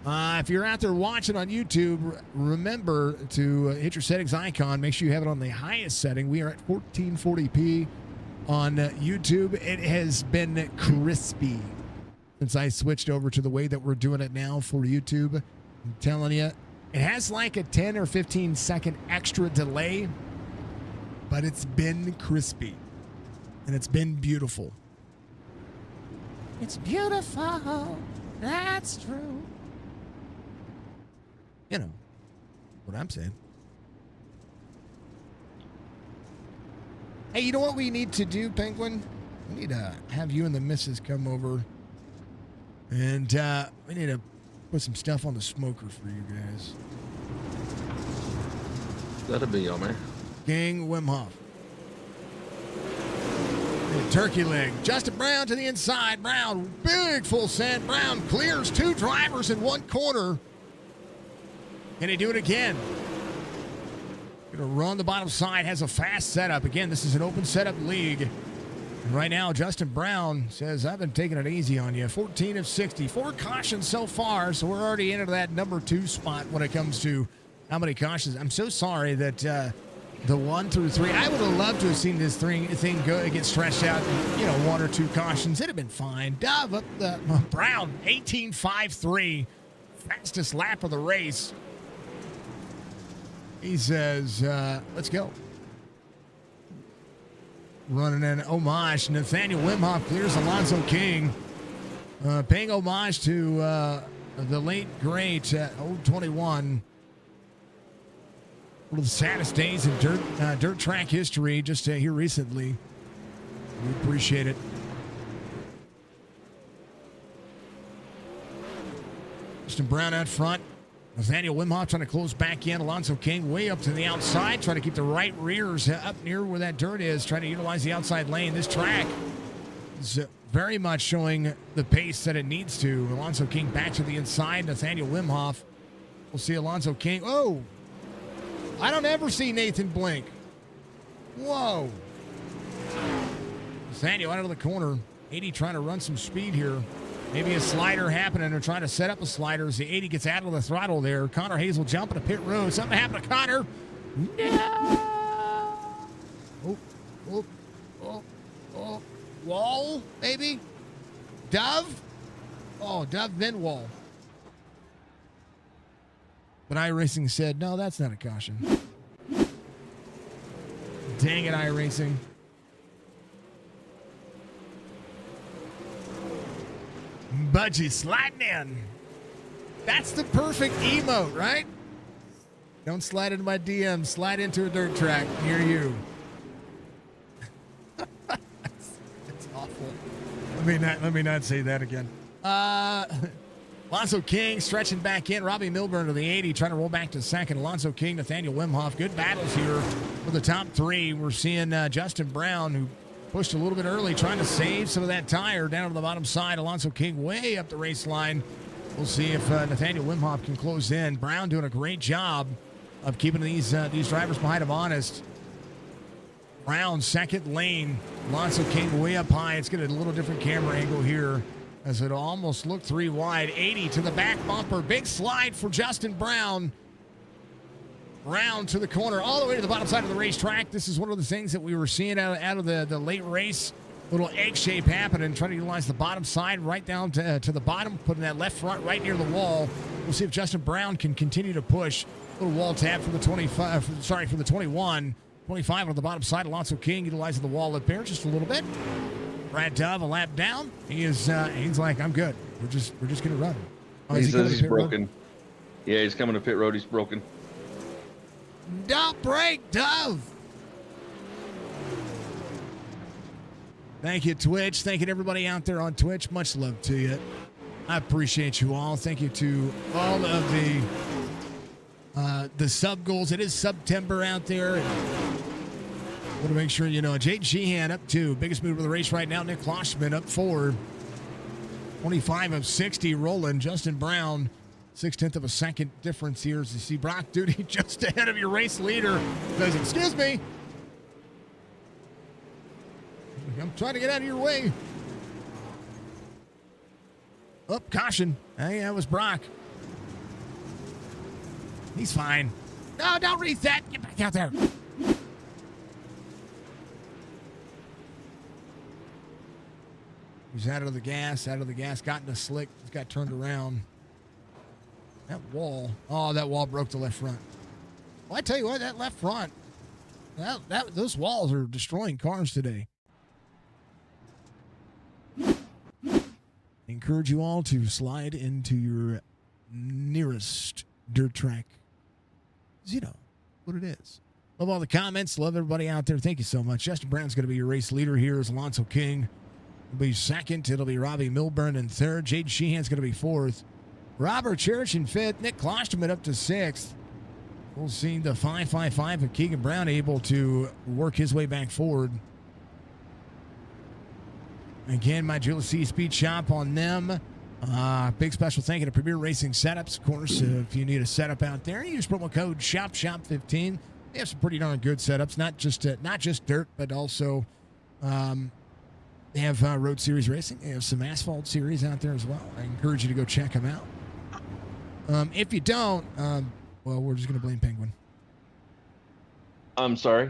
If you're out there watching on YouTube, remember to hit your settings icon. Make sure you have it on the highest setting. We are at 1440p on YouTube. It has been crispy since I switched over to the way that we're doing it now for YouTube. I'm telling you, it has like a 10 or 15 second extra delay, but it's been crispy and it's been beautiful. It's beautiful. That's true. You know what I'm saying. Hey, you know what we need to do, Penguin? We need to have you and the missus come over. And we need to put some stuff on the smoker for you guys. That'll be yummy. King Wimhoff. Turkey leg. Justin Brown to the inside. Brown, big full send. Brown clears two drivers in one corner. Can he do it again? Going to run the bottom side, has a fast setup. Again, this is an open setup league. And right now, Justin Brown says, I've been taking it easy on you. 14 of 60. 4 cautions so far, so we're already into that number 2 spot when it comes to how many cautions. I'm so sorry that the 1 through 3, I would have loved to have seen this thing get stretched out, 1 or 2 cautions. It'd have been fine. Dove up the Brown, 18.53. Fastest lap of the race. He says, let's go. Running an homage. Nathaniel Wimhoff clears Alonso King. Paying homage to the late, great old 21. One of the saddest days in dirt track history just here recently. We appreciate it. Justin Brown out front. Nathaniel Wimhoff trying to close back in. Alonso King way up to the outside, trying to keep the right rears up near where that dirt is, trying to utilize the outside lane. This track is very much showing the pace that it needs to. Alonso King back to the inside. Nathaniel Wimhoff. We'll see Alonso King. Oh, I don't ever see Nathan blink. Whoa. Nathaniel out of the corner. 80 trying to run some speed here. Maybe a slider happening. They're trying to set up a slider as the 80 gets out of the throttle there. Connor Hazel jumping to pit road. Something happened to Connor. No. Oh. Wall, maybe? Dove? Oh, Dove, then Wall. But iRacing said, no, that's not a caution. Dang it, iRacing. Budgie sliding in. That's the perfect emote, right? Don't slide into my DM. Slide into a dirt track near you. That's awful. Let me not say that again. Alonso King stretching back in. Robbie Milburn to the 80, trying to roll back to second. Alonso King, Nathaniel Wimhoff. Good battles here for the top three. We're seeing Justin Brown, who pushed a little bit early, trying to save some of that tire down to the bottom side. Alonso King way up the race line. We'll see if Nathaniel Wimhoff can close in. Brown doing a great job of keeping these drivers behind him honest. Brown, second lane. Alonso King way up high. It's getting a little different camera angle here as it almost looked three wide. 80 to the back bumper. Big slide for Justin Brown. Brown to the corner, all the way to the bottom side of the racetrack. This is one of the things that we were seeing out of the late race. Little egg shape happening, trying to utilize the bottom side right down to the bottom, putting that left front right near the wall. We'll see if Justin Brown can continue to push. Little wall tap for the 25, for the 21. 25 on the bottom side. Alonso King utilizing the wall up there just a little bit. Brad Dove a lap down. He's like, I'm good. We're just gonna run. Oh, he says he's broken. Road? Yeah, he's coming to pit road. He's broken. Don't break, Dove. Thank you, Twitch. Thank you to everybody out there on Twitch. Much love to you. I appreciate you all. Thank you to all of the sub goals. It is September out there. I want to make sure you know. Jade Sheehan up two. Biggest mover of the race right now. Nick Klosterman up four. 25 of 60 rolling. Justin Brown, 0.6 of a second difference here as you see Brock Duty just ahead of your race leader. Says, excuse me. I'm trying to get out of your way. Oh, caution. Hey, that was Brock. He's fine. No, don't reset. Get back out there. He's out of the gas, got in a slick, just got turned around. That wall, that wall broke the left front. Well, I tell you what, that left front, those walls are destroying cars today. Encourage you all to slide into your nearest dirt track. You know what it is. Love all the comments. Love everybody out there. Thank you so much. Justin Brown's going to be your race leader here as Alonso King will be second. It'll be Robbie Milburn in third. Jade Sheehan's going to be fourth. Robert Church in fifth. Nick Klosterman up to sixth. We'll see the 5.55 of Keegan Brown able to work his way back forward. Again, my Julia C Speed Shop on them. Big special thank you to Premier Racing Setups. Of course, if you need a setup out there, use promo code SHOP15. They have some pretty darn good setups, not just dirt, but also they have road series racing. They have some asphalt series out there as well. I encourage you to go check them out. If you don't, well, we're just going to blame Penguin. I'm sorry.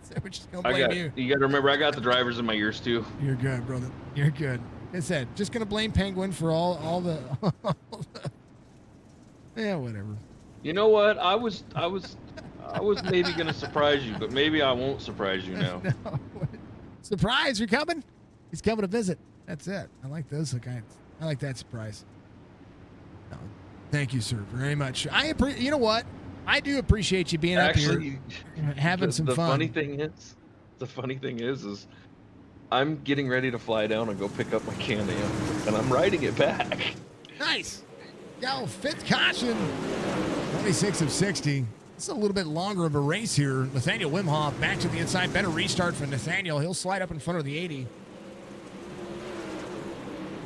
So we're just going to blame you. You got to remember, I got the drivers in my ears too. You're good, brother. You're good. Like I said, just going to blame Penguin for all the yeah, whatever. You know what? I was maybe going to surprise you, but maybe I won't surprise you now. No. Surprise, you're coming? He's coming to visit. That's it. I like those guys. I like that surprise. No, thank you, sir, very much. You know what? I do appreciate you being up here, having some fun. The funny thing is I'm getting ready to fly down and go pick up my Can-Am, and I'm riding it back. Nice. Go, fifth caution. 26 of 60. It's a little bit longer of a race here. Nathaniel Wimhoff back to the inside. Better restart for Nathaniel. He'll slide up in front of the 80.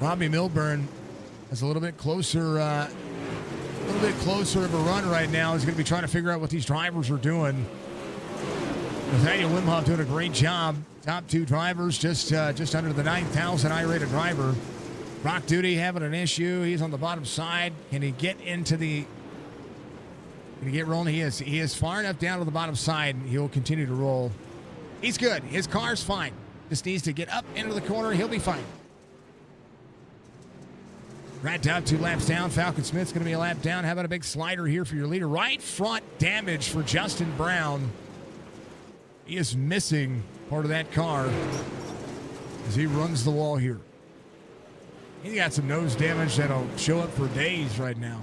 Robbie Milburn is a little bit closer of a run right now. He's going to be trying to figure out what these drivers are doing. Nathaniel Wimhoff doing a great job. Top two drivers, just under the 9,000 I-rated driver. Rock Duty having an issue. He's on the bottom side. Can he get into the... Can he get rolling? He is far enough down to the bottom side. He'll continue to roll. He's good. His car's fine. Just needs to get up into the corner. He'll be fine. Right down 2 laps down. Falcon Smith's going to be a lap down. How about a big slider here for your leader? Right front damage for Justin Brown. He is missing part of that car as he runs the wall here. He's got some nose damage that'll show up for days right now.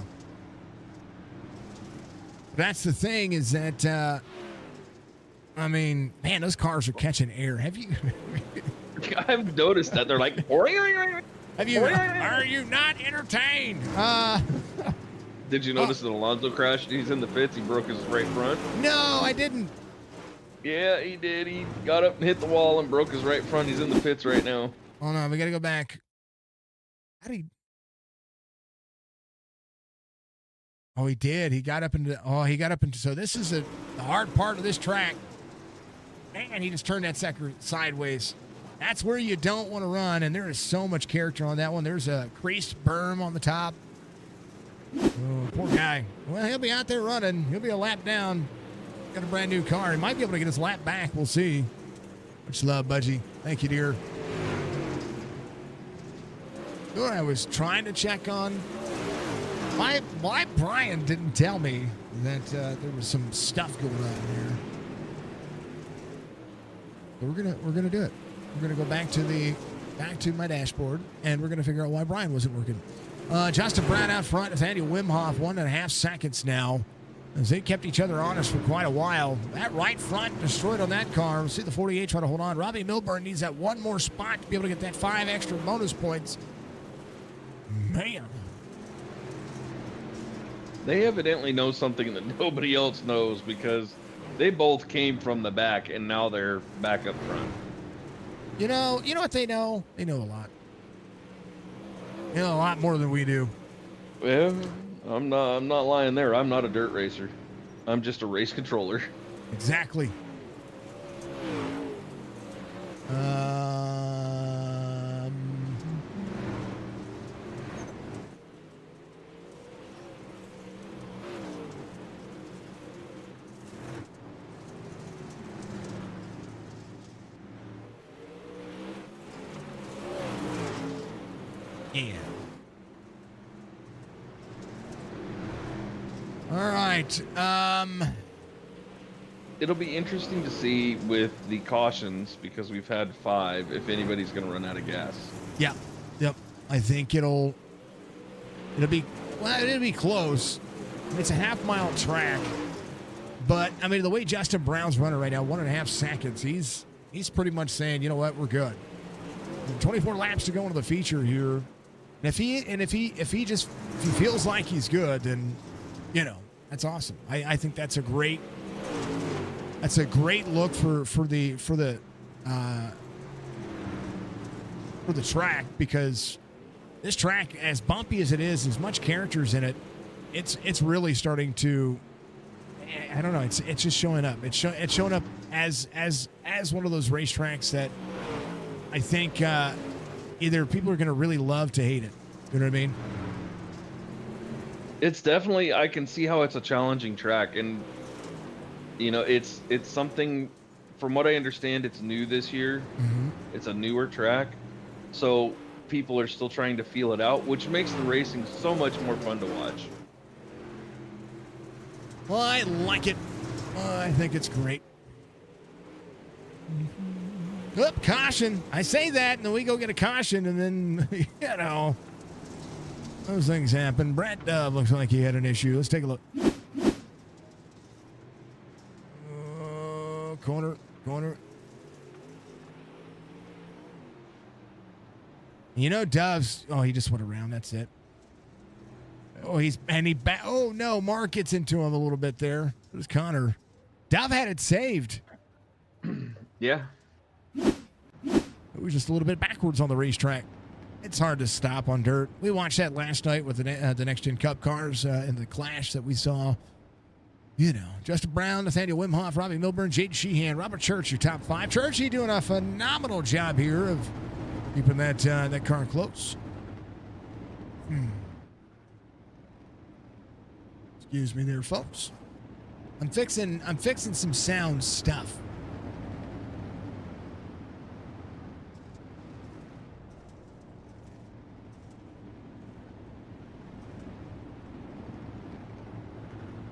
That's the thing is that, I mean, man, those cars are catching air. Have you? I've noticed that they're like. Have you? Are you not entertained? Did you notice that Alonso crashed? He's in the pits. He broke his right front. No, I didn't. Yeah, he did. He got up and hit the wall and broke his right front. He's in the pits right now. Hold on, we got to go back. How did he? Oh, he did. He got up into. Oh, he got up into. So this is the hard part of this track. Man, he just turned that sucker sideways. That's where you don't want to run, and there is so much character on that one. There's a creased berm on the top. Oh, poor guy. Well, he'll be out there running. He'll be a lap down. Got a brand new car. He might be able to get his lap back. We'll see. Much love, Budgie. Thank you, dear. Good. I was trying to check on why Brian didn't tell me that there was some stuff going on here. But we're gonna do it. We're gonna go back to my dashboard, and we're gonna figure out why Brian wasn't working. Justin Brown out front, Nathaniel Wimhoff, 1.5 seconds now, as they kept each other honest for quite a while. That right front destroyed on that car. We'll see the 48 try to hold on. Robbie Milburn needs that one more spot to be able to get that 5 extra bonus points. Man. They evidently know something that nobody else knows because they both came from the back and now they're back up front. You know what they know? They know a lot. They know a lot more than we do. Well, I'm not lying there. I'm not a dirt racer. I'm just a race controller. Exactly. Yeah. All right. It'll be interesting to see with the cautions because we've had 5 if anybody's going to run out of gas. Yeah. Yep. I think it'll be close. It's a half-mile track, but I mean the way Justin Brown's running right now, 1.5 seconds. He's pretty much saying, you know what, we're good. 24 laps to go into the feature here. And if he feels like he's good, then that's awesome. I think that's a great look for the track, because this track, as bumpy as it is, as much characters in it, it's really starting to, I don't know, it's just showing up. It's showing up as one of those racetracks that I think either people are going to really love to hate it. You know what I mean? It's definitely, I can see how it's a challenging track, and it's something, from what I understand, it's new this year. Mm-hmm. It's a newer track, so people are still trying to feel it out, which makes the racing so much more fun to watch. Well, I like it. I think it's great. Oop, caution. I say that, and then we go get a caution, and then, those things happen. Brad Dove looks like he had an issue. Let's take a look. Corner. Dove's, he just went around. That's it. Oh no, Mark gets into him a little bit there. It was Connor. Dove had it saved. Yeah. It was just a little bit backwards on the racetrack. It's hard to stop on dirt. We watched that last night with the Next Gen Cup cars in the clash that we saw. Justin Brown, Nathaniel Wimhoff, Robbie Milburn, Jade Sheehan, Robert Church, your top 5. Churchy doing a phenomenal job here of keeping that car close. Excuse me there, folks. I'm fixing some sound stuff.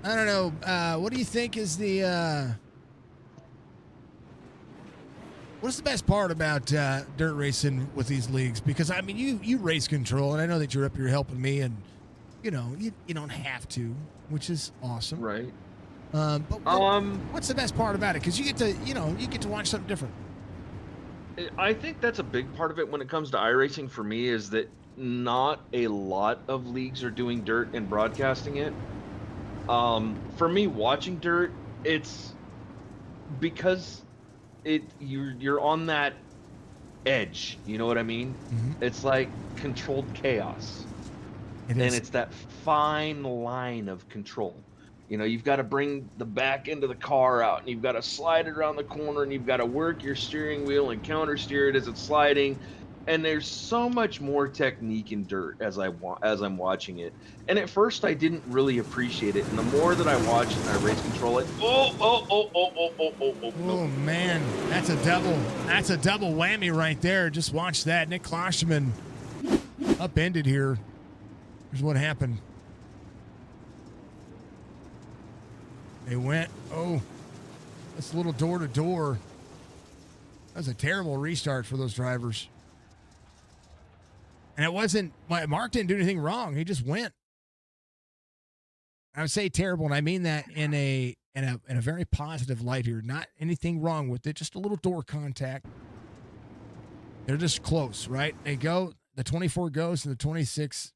I don't know. What do you think is the What's the best part about dirt racing with these leagues? Because I mean, you race control, and I know that you're up here helping me, and you know you don't have to, which is awesome. Right. But what's the best part about it? Because you get to watch something different. I think that's a big part of it when it comes to iRacing for me, is that not a lot of leagues are doing dirt and broadcasting it. For me, watching dirt, it's because you're on that edge. You know what I mean? Mm-hmm. It's like controlled chaos, and it's that fine line of control. You know, you've got to bring the back end of the car out, and you've got to slide it around the corner, and you've got to work your steering wheel and counter steer it as it's sliding. And there's so much more technique in dirt as I'm watching it. And at first, I didn't really appreciate it. And the more that I watch it and I race control it, oh man, that's a double whammy right there. Just watch that. Nick Klosterman upended here. Here's what happened. They went, that's a little door to door. That was a terrible restart for those drivers. And it wasn't, Mark didn't do anything wrong. He just went. I would say terrible, and I mean that in a very positive light here. Not anything wrong with it, just a little door contact. They're just close, right? They go, the 24 goes to the 26.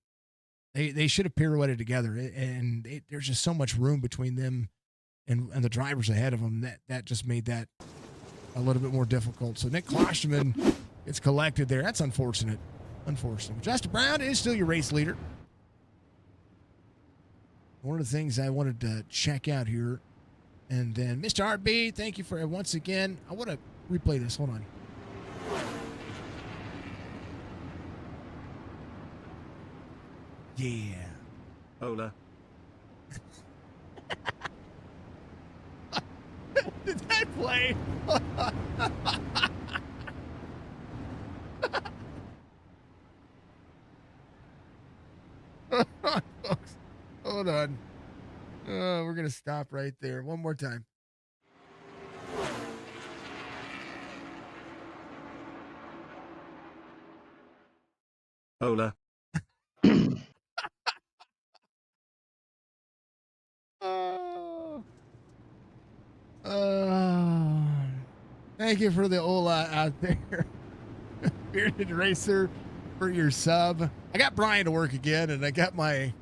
They should have pirouetted together, and there's just so much room between them and the drivers ahead of them that just made that a little bit more difficult. So Nick Klosterman gets collected there. That's unfortunate. Justin Brown is still your race leader. One of the things I wanted to check out here, and then Mr. RB, thank you for once again. I want to replay this. Hold on. Yeah. Hola. Did that play? Folks, hold on. We're going to stop right there. One more time. Hola. Thank you for the hola out there. Bearded Racer for your sub. I got Brian to work again, and I got my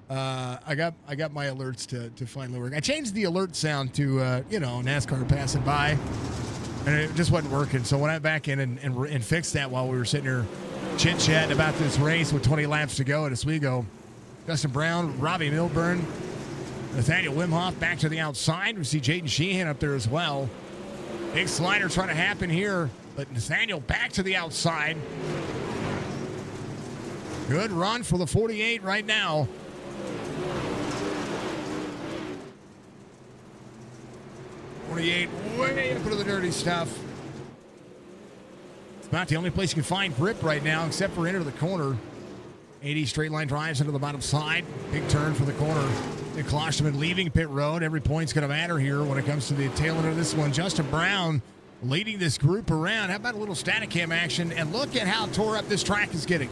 I got my alerts to finally work. I changed the alert sound to NASCAR passing by, and it just wasn't working. So when I went back in and fixed that while we were sitting here chit-chatting about this race with 20 laps to go at Oswego, Justin Brown, Robbie Milburn, Nathaniel Wimhoff back to the outside. We see Jaden Sheehan up there as well. Big slider trying to happen here, but Nathaniel back to the outside. Good run for the 48 right now. Way up into the dirty stuff. It's about the only place you can find grip right now, except for into the corner. 80 straight line drives into the bottom side. Big turn for the corner. Nick Klosterman leaving pit road. Every point's going to matter here when it comes to the tail end of this one. Justin Brown leading this group around. How about a little static cam action? And look at how tore up this track is getting.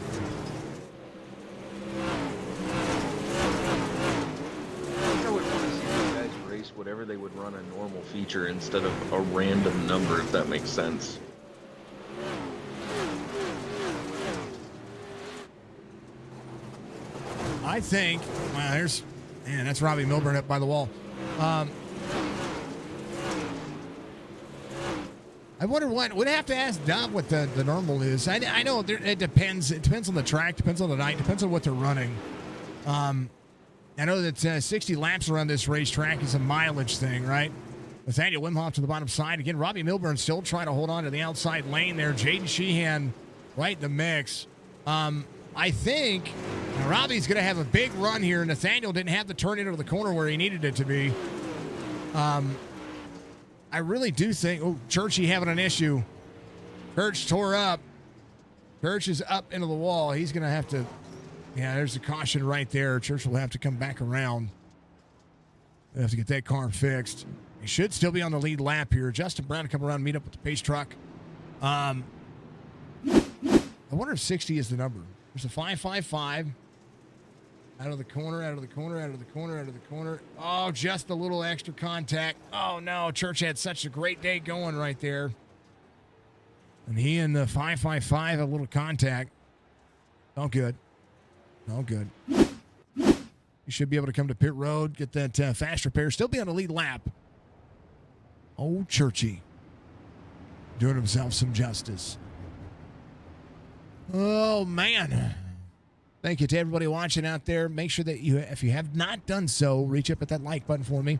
Whatever they would run a normal feature instead of a random number, if that makes sense. I think, well, that's Robbie Milburn up by the wall. I wonder what, we'd have to ask Dom what the normal is. I know it depends. It depends on the track, depends on the night, depends on what they're running. I know that 60 laps around this racetrack is a mileage thing, right? Nathaniel Wimhoff to the bottom side. Again, Robbie Milburn still trying to hold on to the outside lane there. Jaden Sheehan right in the mix. I think Robbie's going to have a big run here. Nathaniel didn't have the turn into the corner where he needed it to be. I really do think, Churchy having an issue. Church tore up. Church is up into the wall. He's going to have to, there's a caution right there. Church will have to come back around. They'll have to get that car fixed. He should still be on the lead lap here. Justin Brown to come around and meet up with the pace truck. I wonder if 60 is the number. There's a 555. Out of the corner, out of the corner, out of the corner, out of the corner. Oh, just a little extra contact. Oh, no. Church had such a great day going right there. And he and the 555 a little contact. Oh, good. Oh, good. You should be able to come to pit road, get that fast repair, still be on a lead lap. Old Churchy doing himself some justice. Oh, man. Thank you to everybody watching out there. Make sure that if you have not done so, reach up at that like button for me.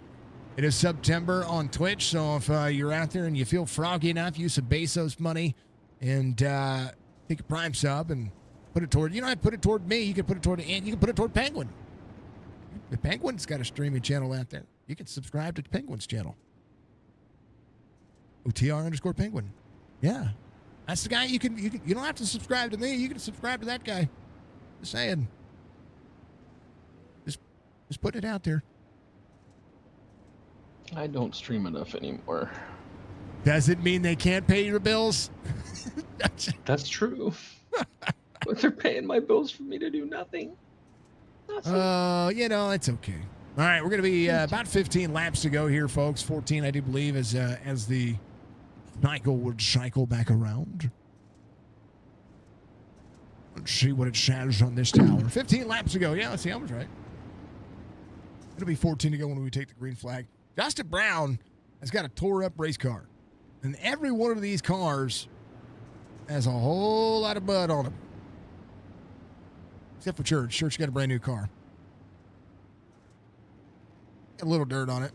It is September on Twitch, so if you're out there and you feel froggy enough, use some Bezos money and take a Prime sub and put it toward, you don't have to put it toward me. You can put it toward Ant. You can put it toward Penguin. The Penguin's got a streaming channel out there. You can subscribe to Penguin's channel. OTR_Penguin. Yeah. That's the guy you don't have to subscribe to me. You can subscribe to that guy. Just saying. Just put it out there. I don't stream enough anymore. Does it mean they can't pay your bills? That's true. But they're paying my bills for me to do nothing. It's okay. All right, we're going to be about 15 laps to go here, folks. 14, I do believe, as the cycle would cycle back around. Let's see what it says on this tower. 15 laps to go. Yeah, let's see. I was right. It'll be 14 to go when we take the green flag. Justin Brown has got a tore-up race car. And every one of these cars has a whole lot of mud on them. Except for Church. Church got a brand new car. Got a little dirt on it.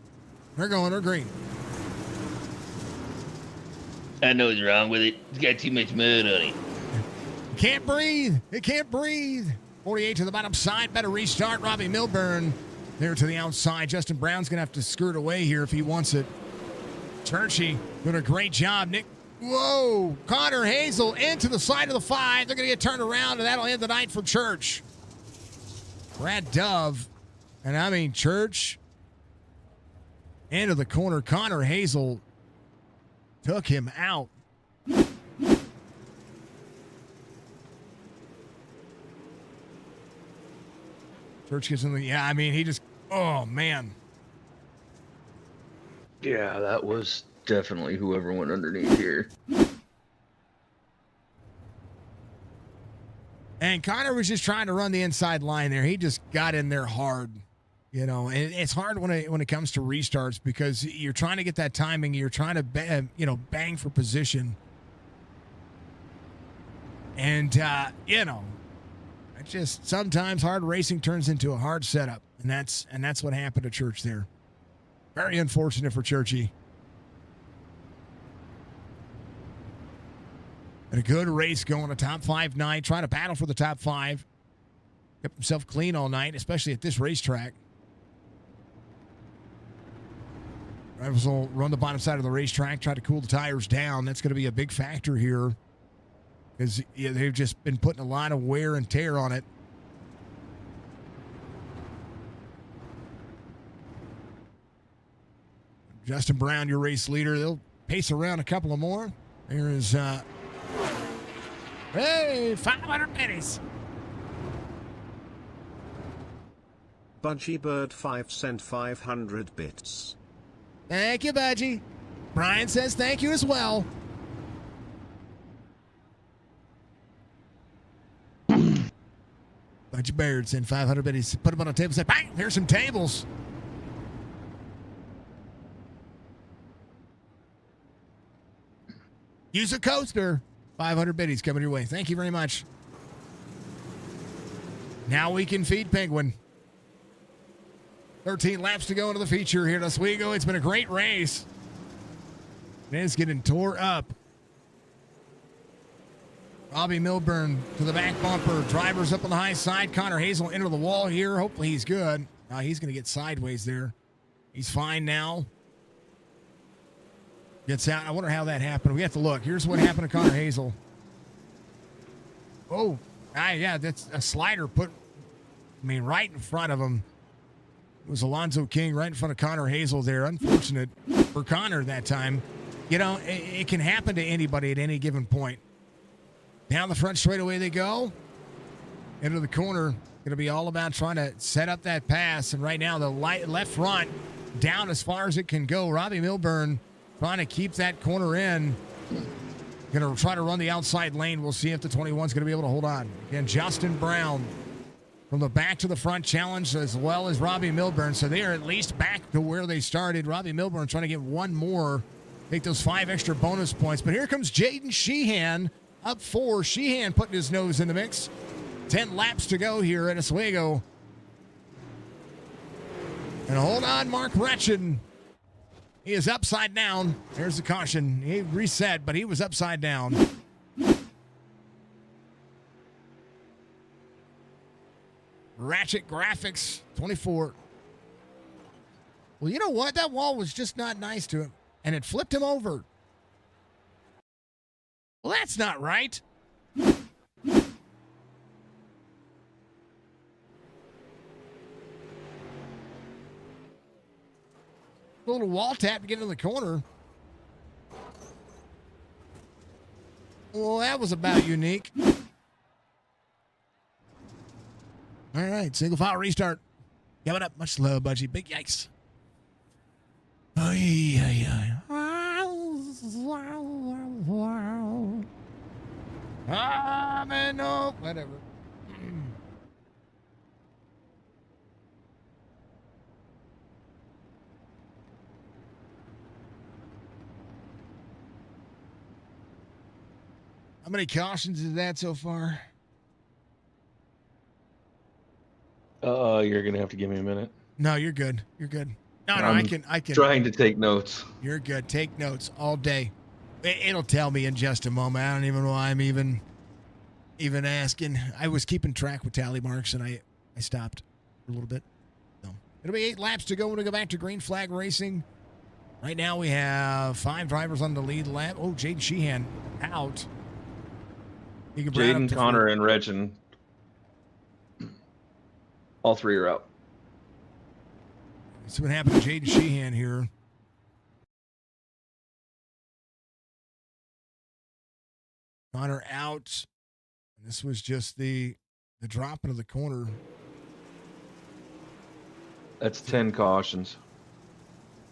They're green. I know what's wrong with it. It's got too much mud on it. Can't breathe. It can't breathe. 48 to the bottom side. Better restart. Robbie Milburn there to the outside. Justin Brown's going to have to skirt away here if he wants it. Churchy doing a great job. Nick. Whoa. Connor Hazel into the side of the 5. They're going to get turned around, and that'll end the night for Church. Brad Dove. And I mean, Church into the corner. Connor Hazel took him out. Church gets in the, he just, oh, man. Yeah, that was definitely whoever went underneath here. And Connor was just trying to run the inside line there. He just got in there hard, and it's hard when it comes to restarts because you're trying to get that timing. You're trying to, bang for position. And, it's just sometimes hard racing turns into a hard setup, and that's what happened to Church there. Very unfortunate for Churchy. And a good race going, a top 5 night, trying to battle for the top 5. Kept himself clean all night, especially at this racetrack. Drivers will run the bottom side of the racetrack, try to cool the tires down. That's going to be a big factor here. Because they've just been putting a lot of wear and tear on it. Justin Brown, your race leader. They'll pace around a couple of more. There is, 500 pennies. Budgie Bird 5 sent 500 bits. Thank you, Budgie. Brian says thank you as well. Budgie Baird sent 500 bits. Put them on a table. Said, bang! Here's some tables. Use a coaster. 500 biddies coming your way. Thank you very much. Now we can feed Penguin. 13 laps to go into the feature here at Oswego. It's been a great race. It is getting tore up. Robbie Milburn to the back bumper. Drivers up on the high side. Connor Hazel into the wall here. Hopefully he's good. He's going to get sideways there. He's fine now. Gets out. I wonder how that happened. We have to look. Here's what happened to Connor Hazel. Oh, that's a slider put, right in front of him. It was Alonzo King right in front of Connor Hazel there. Unfortunate for Connor that time. You know, it can happen to anybody at any given point. Down the front straightaway they go. Into the corner. Going to be all about trying to set up that pass. And right now, the left front down as far as it can go. Robbie Milburn trying to keep that corner in. Going to try to run the outside lane. We'll see if the 21 is going to be able to hold on. Again, Justin Brown from the back to the front challenge, as well as Robbie Milburn. So they are at least back to where they started. Robbie Milburn trying to get one more, take those 5 extra bonus points. But here comes Jaden Sheehan up 4. Sheehan putting his nose in the mix. 10 laps to go here at Oswego. And hold on, Mark Retchen. He is upside down. There's the caution. He reset, but he was upside down. Ratchet Graphics 24. Well, you know what? That wall was just not nice to him, and it flipped him over. Well, that's not right. A little wall tap to get into the corner. Well, that was about unique. All right, single file restart. Give it up. Much love, Budgie. Big yikes. Ay, ay, ay. No, whatever. How many cautions is that so far? You're gonna have to give me a minute. No, you're good. You're good. No, I can. Trying to take notes. You're good. Take notes all day. It'll tell me in just a moment. I don't even know why I'm even asking. I was keeping track with tally marks, and I stopped for a little bit. So it'll be 8 laps to go when we go back to green flag racing. Right now we have 5 drivers on the lead lap. Oh, Jaden Sheehan out. Jaden, Connor, and Regin. All 3 are out. See what happened to Jaden Sheehan here. Connor out. This was just the drop into the corner. That's 10 cautions.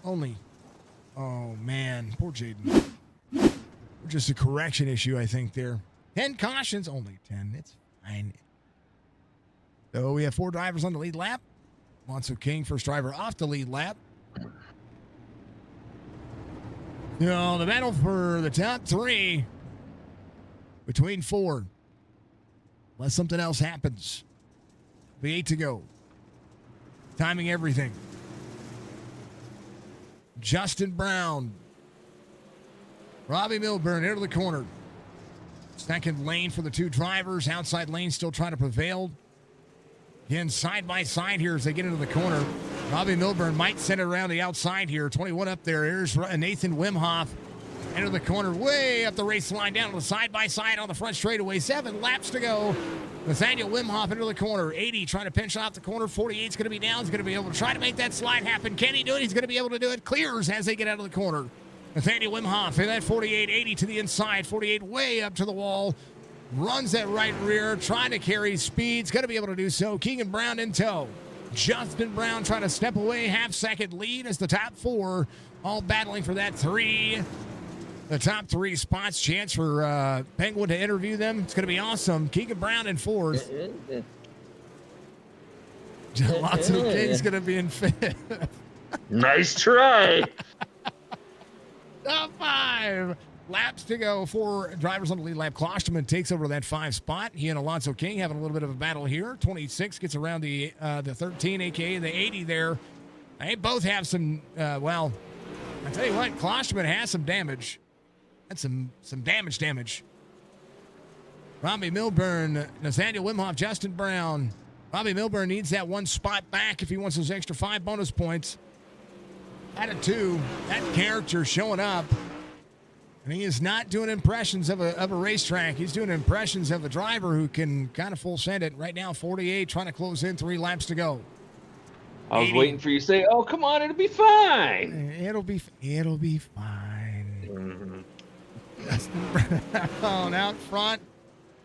Only. Oh, man. Poor Jaden. Just a correction issue, I think, there. 10 cautions. Only 10. It's fine. So we have 4 drivers on the lead lap. Alonso King, first driver off the lead lap. Now, the battle for the top 3 between 4. Unless something else happens. The 8 to go. Timing everything. Justin Brown. Robbie Milburn into the corner. Second lane for the 2 drivers. Outside lane still trying to prevail. Again, side by side here as they get into the corner. Robbie Milburn might send it around the outside here. 21 up there. Here's Nathan Wimhoff. Into the corner, way up the race line, down to the side by side on the front straightaway. 7 laps to go. Nathaniel Wimhoff into the corner. 80 trying to pinch off the corner. 48 is going to be down. He's going to be able to try to make that slide happen. Can he do it? He's going to be able to do it. Clears as they get out of the corner. Nathaniel Wimhoff in that 48, 80 to the inside. 48 way up to the wall. Runs that right rear, trying to carry speed. He's going to be able to do so. Keegan Brown in tow. Justin Brown trying to step away. Half-second lead as the top 4 all battling for that 3. The top 3 spots. Chance for Penguin to interview them. It's going to be awesome. Keegan Brown in 4th. Lots of King's going to be in 5th. Nice try. Top 5 laps to go. 4 drivers on the lead lap. Klosterman takes over that 5 spot. He and Alonso King having a little bit of a battle here. 26 gets around the 13, a.k.a. the 80 there. They both have some, well, I tell you what, Klosterman has some damage. That's some damage. Robbie Milburn, Nathaniel Wimhoff, Justin Brown. Robbie Milburn needs that 1 spot back if he wants those extra 5 bonus points. At a 2, that character showing up. And he is not doing impressions of a racetrack. He's doing impressions of a driver who can kind of full send it. Right now, 48, trying to close in, 3 laps to go. I was 80. waiting for you to say, "Oh, come on, it'll be fine." It'll be fine. Justin Brown out front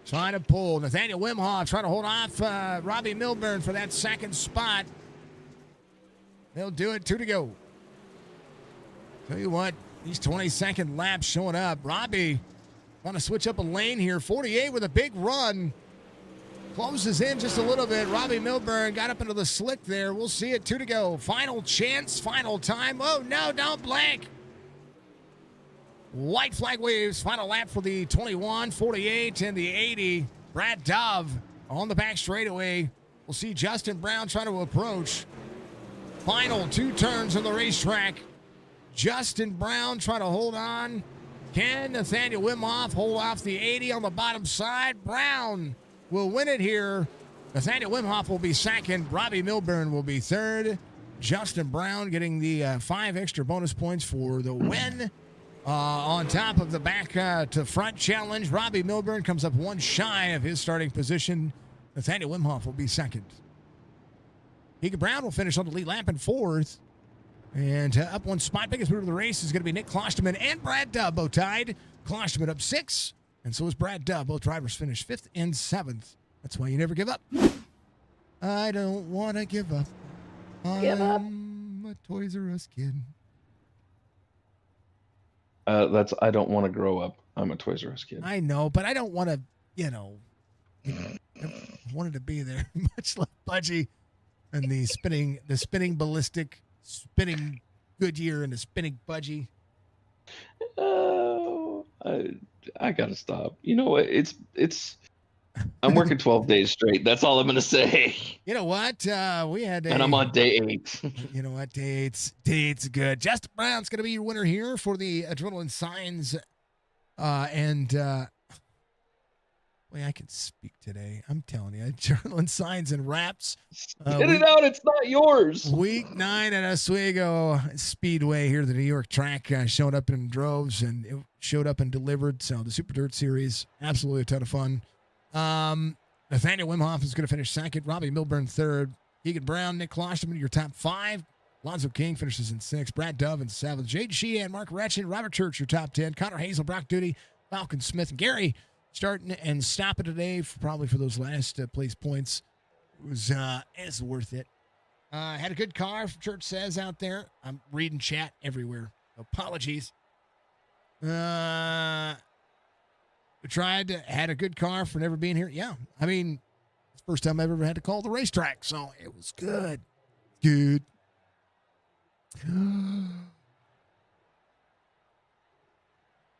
trying to pull. Nathaniel Wimhoff trying to hold off Robbie Milburn for that second spot. They'll do it. 2 to go. Tell you what, these 22nd laps showing up. Robbie want to switch up a lane here. 48 with a big run. Closes in just a little bit. Robbie Milburn got up into the slick there. We'll see it. 2 to go. Final chance. Final time. Oh, no, don't blink. White flag waves. Final lap for the 21, 48, and the 80. Brad Dove on the back straightaway. We'll see Justin Brown trying to approach. Final 2 turns on the racetrack. Justin Brown trying to hold on. Can Nathaniel Wimhoff hold off the 80 on the bottom side? Brown will win it here. Nathaniel Wimhoff will be second. Robbie Milburn will be third. Justin Brown getting the 5 extra bonus points for the win. On top of the back to front challenge, Robbie Milburn comes up 1 shy of his starting position. Nathaniel Wimhoff will be second. Keegan Brown will finish on the lead lap in 4th. And up 1 spot, biggest mover of the race is going to be Nick Klosterman and Brad Dove, both tied. Klosterman up 6, and so is Brad Dove. Both drivers finished 5th and 7th. That's why you never give up. I don't want to give up. I'm a Toys R Us kid. That's I don't want to grow up. I'm a Toys R Us kid. I know, but I don't want to, I wanted to be there. Much like Budgie and the spinning ballistic, spinning Goodyear and the spinning Budgie. Oh, I gotta stop. You know what? It's. I'm working 12 days straight. That's all I'm gonna say. You know what? We had and I'm on day 8. You know what? Day 8's good. Justin Brown's gonna be your winner here for the Adrenaline Signs, boy, I can speak today. I'm telling you, Adrenaline Signs and Wraps. Get it out. It's not yours. Week 9 at Oswego Speedway here at the New York track. Showed up in droves and it showed up and delivered. So the Super Dirt Series, absolutely a ton of fun. Nathaniel Wimhoff is going to finish second. Robbie Milburn third. Keegan Brown, Nick Klosterman, your top 5. Lonzo King finishes in 6th. Brad Dove in 7th. Jade Sheehan, Mark Retchin, Robert Church, your top 10. Connor Hazel, Brock Duty, Falcon Smith, and Gary starting and stopping today probably for those last place points. It was worth it. Had a good car, Church says out there. I'm reading chat everywhere. Apologies. Had a good car for never being here. Yeah, I mean, it's the first time I've ever had to call the racetrack, so it was good. Good.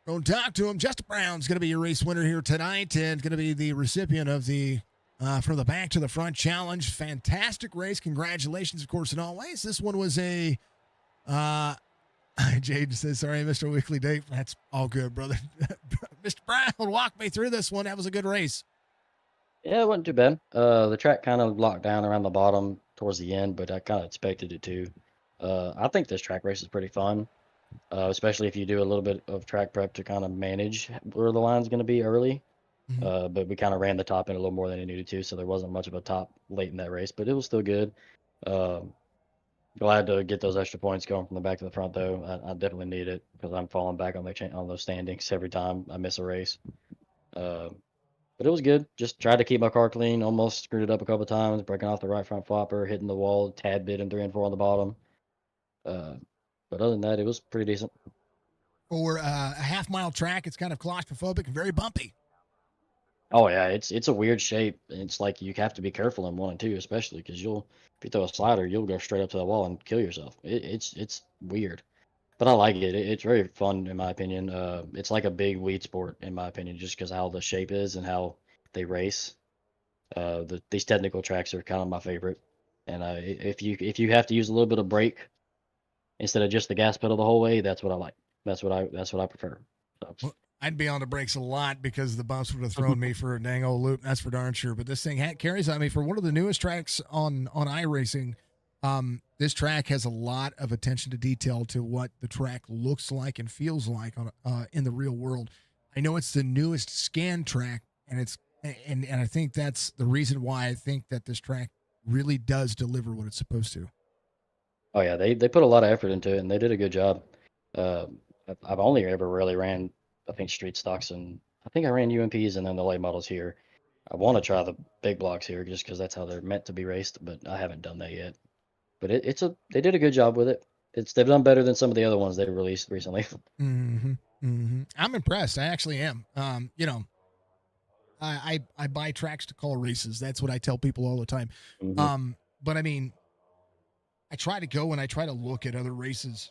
Don't talk to him. Justin Brown's going to be your race winner here tonight and going to be the recipient of the From the Back to the Front Challenge. Fantastic race. Congratulations, of course, and always. This one was a Jade says, sorry, Mr. Weekly Date. That's all good, brother. Mr. Brown, walk me through this one. That was a good race. Yeah, it wasn't too bad. The track kind of locked down around the bottom towards the end, but I kind of expected it to. I think this track race is pretty fun, especially if you do a little bit of track prep to kind of manage where the line's going to be early. Mm-hmm. But we kind of ran the top in a little more than it needed to, so there wasn't much of a top late in that race, but it was still good. Glad to get those extra points going from the back to the front, though. I definitely need it because I'm falling back on those standings every time I miss a race. But it was good. Just tried to keep my car clean. Almost screwed it up a couple of times, breaking off the right front flopper, hitting the wall, tad bit in 3 and 4 on the bottom. But other than that, it was pretty decent. For a half-mile track, it's kind of claustrophobic and very bumpy. Oh yeah, it's a weird shape. It's like you have to be careful in 1 and 2, especially because if you throw a slider, you'll go straight up to the wall and kill yourself. It's weird, but I like it. It's very fun in my opinion. It's like a big weed sport in my opinion, just because how the shape is and how they race. These technical tracks are kind of my favorite, and if you have to use a little bit of brake instead of just the gas pedal the whole way, that's what I like. That's what I prefer. So. Well, I'd be on the brakes a lot because the bumps would have thrown me for a dang old loop. That's for darn sure. But this thing carries on me for one of the newest tracks on iRacing. This track has a lot of attention to detail to what the track looks like and feels like in the real world. I know it's the newest scan track, and I think that's the reason why I think that this track really does deliver what it's supposed to. Oh yeah, they put a lot of effort into it, and they did a good job. I've only ever really ran I think street stocks, and I think I ran UMPs and then the late models here. I want to try the big blocks here just because that's how they're meant to be raced, but I haven't done that yet. But they did a good job with it. They've done better than some of the other ones they released recently. I'm impressed. I actually am. I buy tracks to call races. That's what I tell people all the time. But I mean, I try to go and I try to look at other races.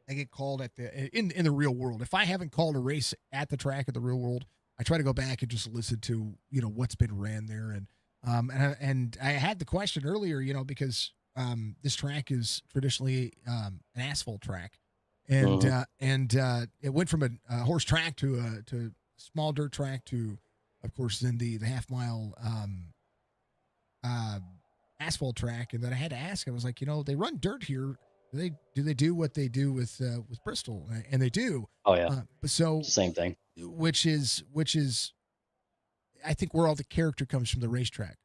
I get called at in the real world. If I haven't called a race at the track at the real world, I try to go back and just listen to what's been ran there. And I had the question earlier, because this track is traditionally an asphalt track, and it went from a horse track to a small dirt track to, of course, then the half mile asphalt track. And then I had to ask, I was like, they run dirt here. Do they do what they do with Bristol? And they do. Oh yeah. But so same thing. Which is I think where all the character comes from the racetrack.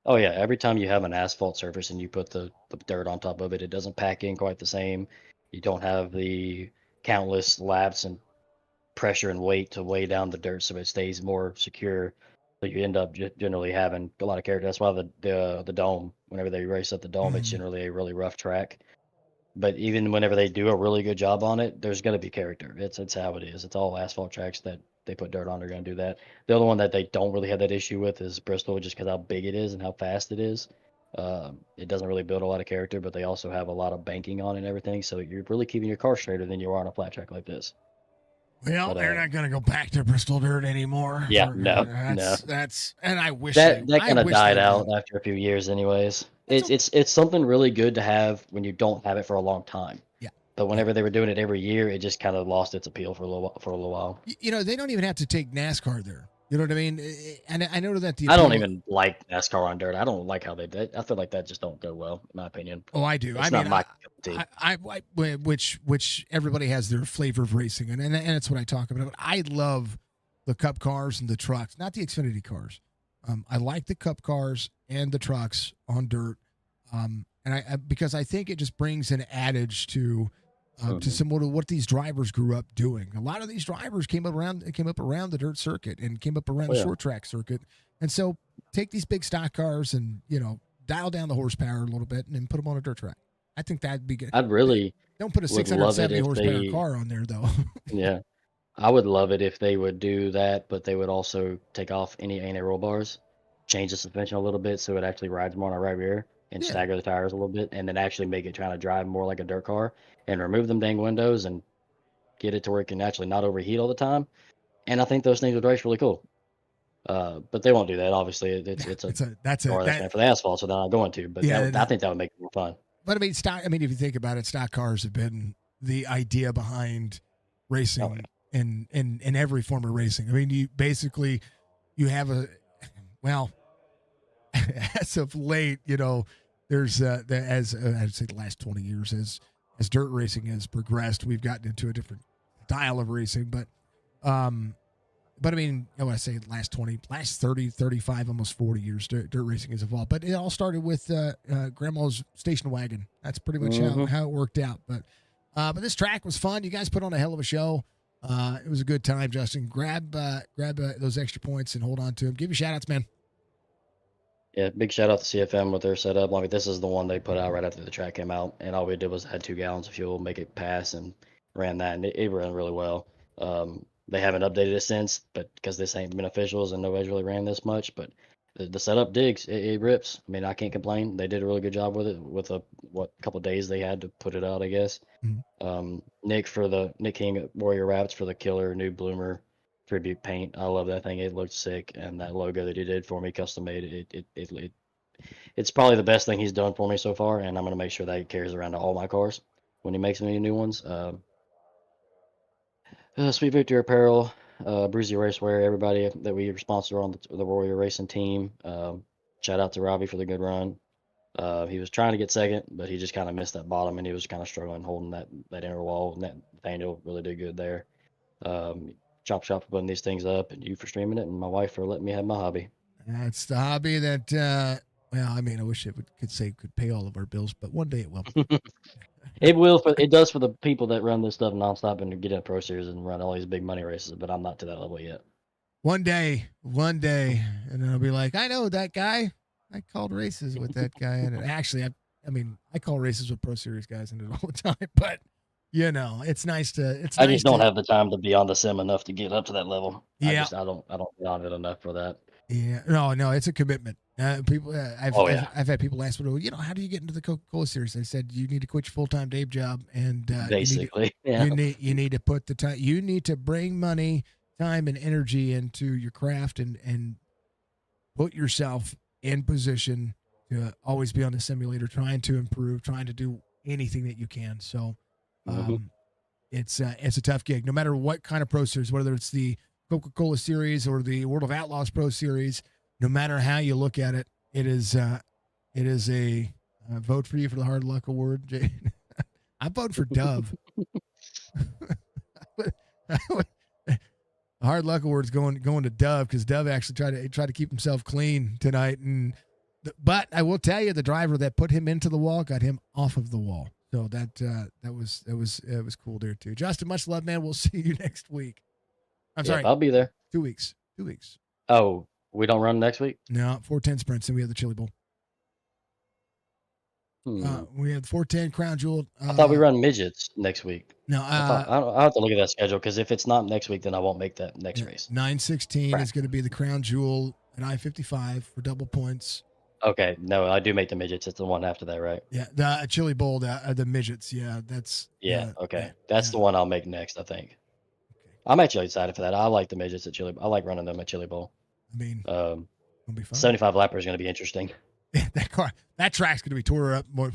Oh yeah. Every time you have an asphalt surface and you put the dirt on top of it, it doesn't pack in quite the same. You don't have the countless laps and pressure and weight to weigh down the dirt so it stays more secure. So you end up generally having a lot of character. That's why the dome, whenever they race at the dome, it's generally a really rough track. But even whenever they do a really good job on it, there's going to be character. It's how it is. It's all asphalt tracks that they put dirt on are going to do that. The other one that they don't really have that issue with is Bristol, just because how big it is and how fast it is. It doesn't really build a lot of character, but they also have a lot of banking on it and everything. So you're really keeping your car straighter than you are on a flat track like this. Well, they're not going to go back to Bristol dirt anymore. Yeah, no. That's, and I wish that kind of died out after a few years, anyways. It's something really good to have when you don't have it for a long time. Yeah. But whenever they were doing it every year, it just kind of lost its appeal for a little while. They don't even have to take NASCAR there. You know what I mean? And I know that I don't even like NASCAR on dirt. I don't like how they did. I feel like that just don't go well, in my opinion. Oh, I do. It's not my cup of tea. Which everybody has their flavor of racing, and it's what I talk about. But I love the Cup cars and the trucks, not the Xfinity cars. I like the Cup cars and the trucks on dirt, and because I think it just brings an adage to similar to what these drivers grew up doing. A lot of these drivers came up around the dirt circuit and came up around the short track circuit. And so take these big stock cars and, dial down the horsepower a little bit and then put them on a dirt track. I think that'd be good. Don't put a 670 horsepower car on there though. Yeah. I would love it if they would do that, but they would also take off any anti-roll bars, change the suspension a little bit so it actually rides more on our right rear, and stagger the tires a little bit, and then actually make it trying to drive more like a dirt car, and remove them dang windows and get it to where it can actually not overheat all the time. And I think those things would race really cool. But they won't do that. Obviously, it's car that's meant for the asphalt, so they're not going to. But I think that would make it more fun. But if you think about it, stock cars have been the idea behind racing in every form of racing. I mean, you have as of late, there's as I'd say the last 20 years as dirt racing has progressed, we've gotten into a different style of racing. But I mean, when I say last 30, 35, almost 40 years, dirt racing has evolved. But it all started with Grandma's station wagon. That's pretty much how it worked out. But this track was fun. You guys put on a hell of a show. It was a good time, Justin. Grab those extra points and hold on to them. Give you shout outs, man. Yeah, big shout out to CFM with their setup. I mean, this is the one they put out right after the track came out, and all we did was had 2 gallons of fuel, make it pass, and ran that, and it ran really well. They haven't updated it since, but because this ain't been officials and nobody's really ran this much, but the setup digs. It rips. I mean, I can't complain. They did a really good job with it with a couple days they had to put it out, I guess. Nick King Warrior Raps for the killer new bloomer tribute paint. I love that thing. It looked sick, and that logo that he did for me, custom made, it's probably the best thing he's done for me so far, and I'm gonna make sure that he carries around to all my cars when he makes any new ones. Sweet Victory Apparel, Bruzy Racewear, everybody that we sponsor on the Warrior Racing team. Shout out to Robbie for the good run. He was trying to get second, but he just kind of missed that bottom, and he was kind of struggling holding that inner wall. Nathaniel really did good there. Chop for putting these things up, and you for streaming it, and my wife for letting me have my hobby. That's the hobby that, I wish it could pay all of our bills, but one day it will. It does for the people that run this stuff nonstop and get in Pro Series and run all these big money races, but I'm not to that level yet. One day, and then I'll be like, I know that guy. I called races with that guy, and actually, I call races with Pro Series guys in it all the time. But it's nice to. I just don't have the time to be on the sim enough to get up to that level. Yeah, I don't get on it enough for that. Yeah, no, it's a commitment. People, I've had people ask me, well, how do you get into the Coca-Cola series? I said, you need to quit your full-time day job, and basically, you need to put the time. You need to bring money, time, and energy into your craft, and put yourself in position to always be on the simulator, trying to improve, trying to do anything that you can. So, it's a tough gig, no matter what kind of pro series, whether it's the Coca-Cola series or the World of Outlaws Pro Series. No matter how you look at it, it is a vote for you for the Hard Luck Award. I vote for Dove. Hard Luck Award's going to Dove because Dove actually tried to keep himself clean tonight, but I will tell you, the driver that put him into the wall got him off of the wall. So that was cool there too. Justin, much love, man. We'll see you next week. I'm sorry. I'll be there. 2 weeks. 2 weeks. Oh, we don't run next week? No, 410 sprints, and we have the Chili Bowl. We have 410 Crown Jewel. I thought we run midgets next week. No, I have to look at that schedule because if it's not next week, then I won't make that next race. 916 is going to be the Crown Jewel at I-55 for double points. Okay, no, I do make the midgets. It's the one after that, right? Yeah, the Chili Bowl, the midgets. Yeah, that's. Yeah, okay. That's the one I'll make next, I think. Okay. I'm actually excited for that. I like the midgets at Chili. I like running them at Chili Bowl. I mean, it'll be fun. 75 lapper is going to be interesting. That track's going to be tore up more.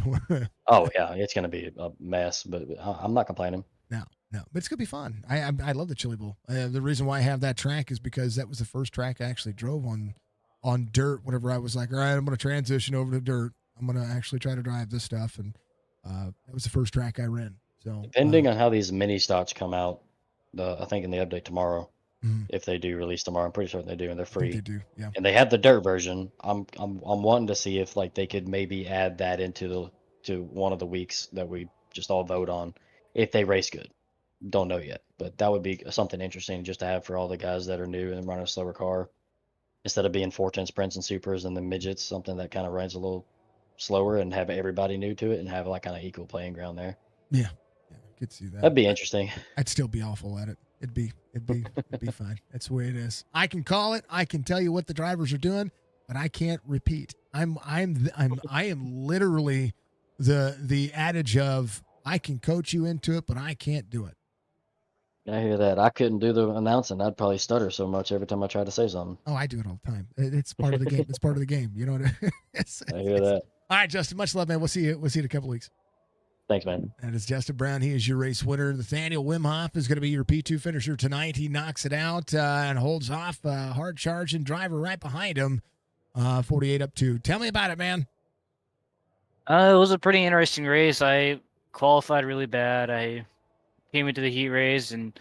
Oh yeah, it's going to be a mess, but I'm not complaining. No, but it's going to be fun. I love the Chili Bowl. The reason why I have that track is because that was the first track I actually drove on dirt. Whenever I was like, all right, I'm going to transition over to dirt. I'm going to actually try to drive this stuff, and that was the first track I ran. So depending on how these mini stocks come out, I think in the update tomorrow, if they do release tomorrow, I'm pretty certain they do, and they're free. They do, yeah. And they have the dirt version. I'm wanting to see if like they could maybe add that to one of the weeks that we just all vote on if they race good. Don't know yet, but that would be something interesting just to have for all the guys that are new and running a slower car. Instead of being 410 sprints and supers and the midgets, something that kind of runs a little slower and have everybody new to it and have like kind of equal playing ground there. Yeah, I could see that. That'd be interesting. I'd still be awful at it. It'd be fine. That's the way it is. I can call it. I can tell you what the drivers are doing, but I can't repeat. I am literally the adage of I can coach you into it, but I can't do it. I hear that. I couldn't do the announcing. I'd probably stutter so much every time I try to say something. Oh, I do it all the time. It's part of the game. It's part of the game. You know what I hear that. All right, Justin. Much love, man. We'll see you in a couple weeks. Thanks, man. That is Justin Brown. He is your race winner. Nathaniel Wimhoff is going to be your P2 finisher tonight. He knocks it out and holds off a hard-charging driver right behind him, 48 up 2. Tell me about it, man. It was a pretty interesting race. I qualified really bad. I came into the heat race and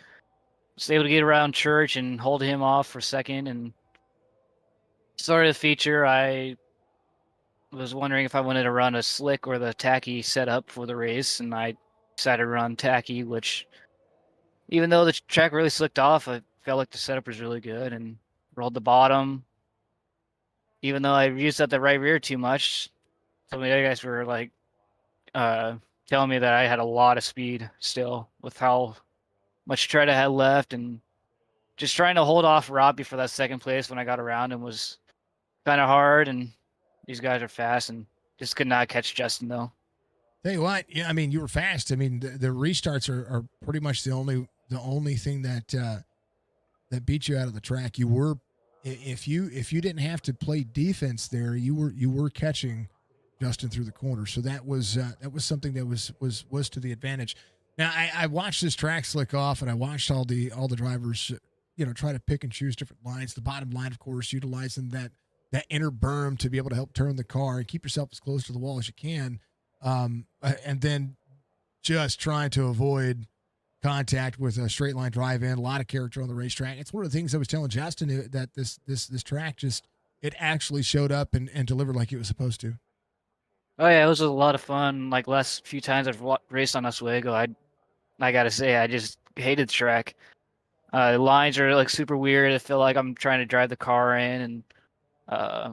was able to get around Church and hold him off for second. And started the feature. I was wondering if I wanted to run a slick or the tacky setup for the race, and I decided to run tacky, which, even though the track really slicked off, I felt like the setup was really good and rolled the bottom. Even though I used up the right rear too much, some of the other guys were like telling me that I had a lot of speed still with how much tread I had left, and just trying to hold off Robbie for that second place when I got around him was kind of hard. And these guys are fast, and just could not catch Justin though. Tell you what, yeah, I mean, you were fast. I mean, the restarts are pretty much the only thing that beat you out of the track. You were, if you didn't have to play defense there, you were catching Justin through the corner. So that was something that was to the advantage. Now I watched this track slick off, and I watched all the drivers, try to pick and choose different lines. The bottom line, of course, utilizing that inner berm to be able to help turn the car and keep yourself as close to the wall as you can. And then just trying to avoid contact with a straight line drive in, a lot of character on the racetrack. It's one of the things I was telling Justin, that this track it actually showed up and delivered like it was supposed to. Oh yeah, it was a lot of fun. Like last few times I've raced on Oswego, I gotta say I just hated the track. The lines are like super weird. I feel like I'm trying to drive the car in, and uh,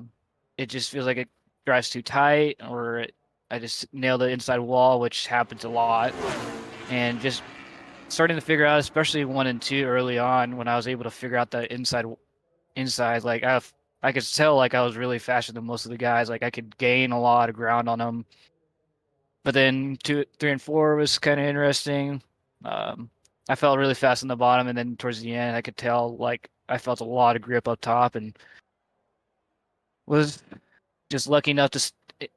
it just feels like it drives too tight, or I just nail the inside wall, which happens a lot. And just starting to figure out, especially 1 and 2 early on, when I was able to figure out the inside, like I could tell like I was really faster than most of the guys. Like I could gain a lot of ground on them. But then 2, 3, and 4 was kind of interesting. Um, I felt really fast in the bottom, and then towards the end, I could tell like I felt a lot of grip up top, and was just lucky enough to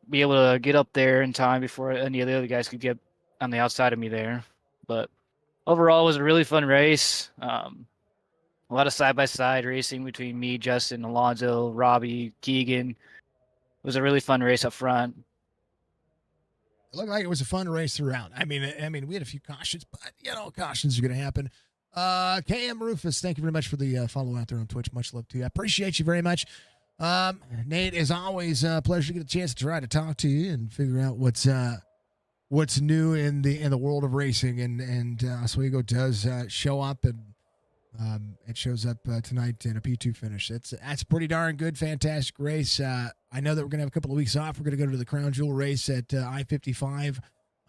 be able to get up there in time before any of the other guys could get on the outside of me there. But overall, it was a really fun race. A lot of side by side racing between me, Justin, Alonso, Robbie, Keegan. It was a really fun race up front. It looked like it was a fun race throughout. I mean, we had a few cautions, but cautions are going to happen. KM Rufus, thank you very much for the follow out there on Twitch. Much love to you. I appreciate you very much. Nate, as always, pleasure to get a chance to try to talk to you and figure out what's new in the world of racing. And Oswego does show up, and it shows up tonight in a P2 finish. That's a pretty darn good, fantastic race. I know that we're going to have a couple of weeks off. We're going to go to the Crown Jewel race at I-55.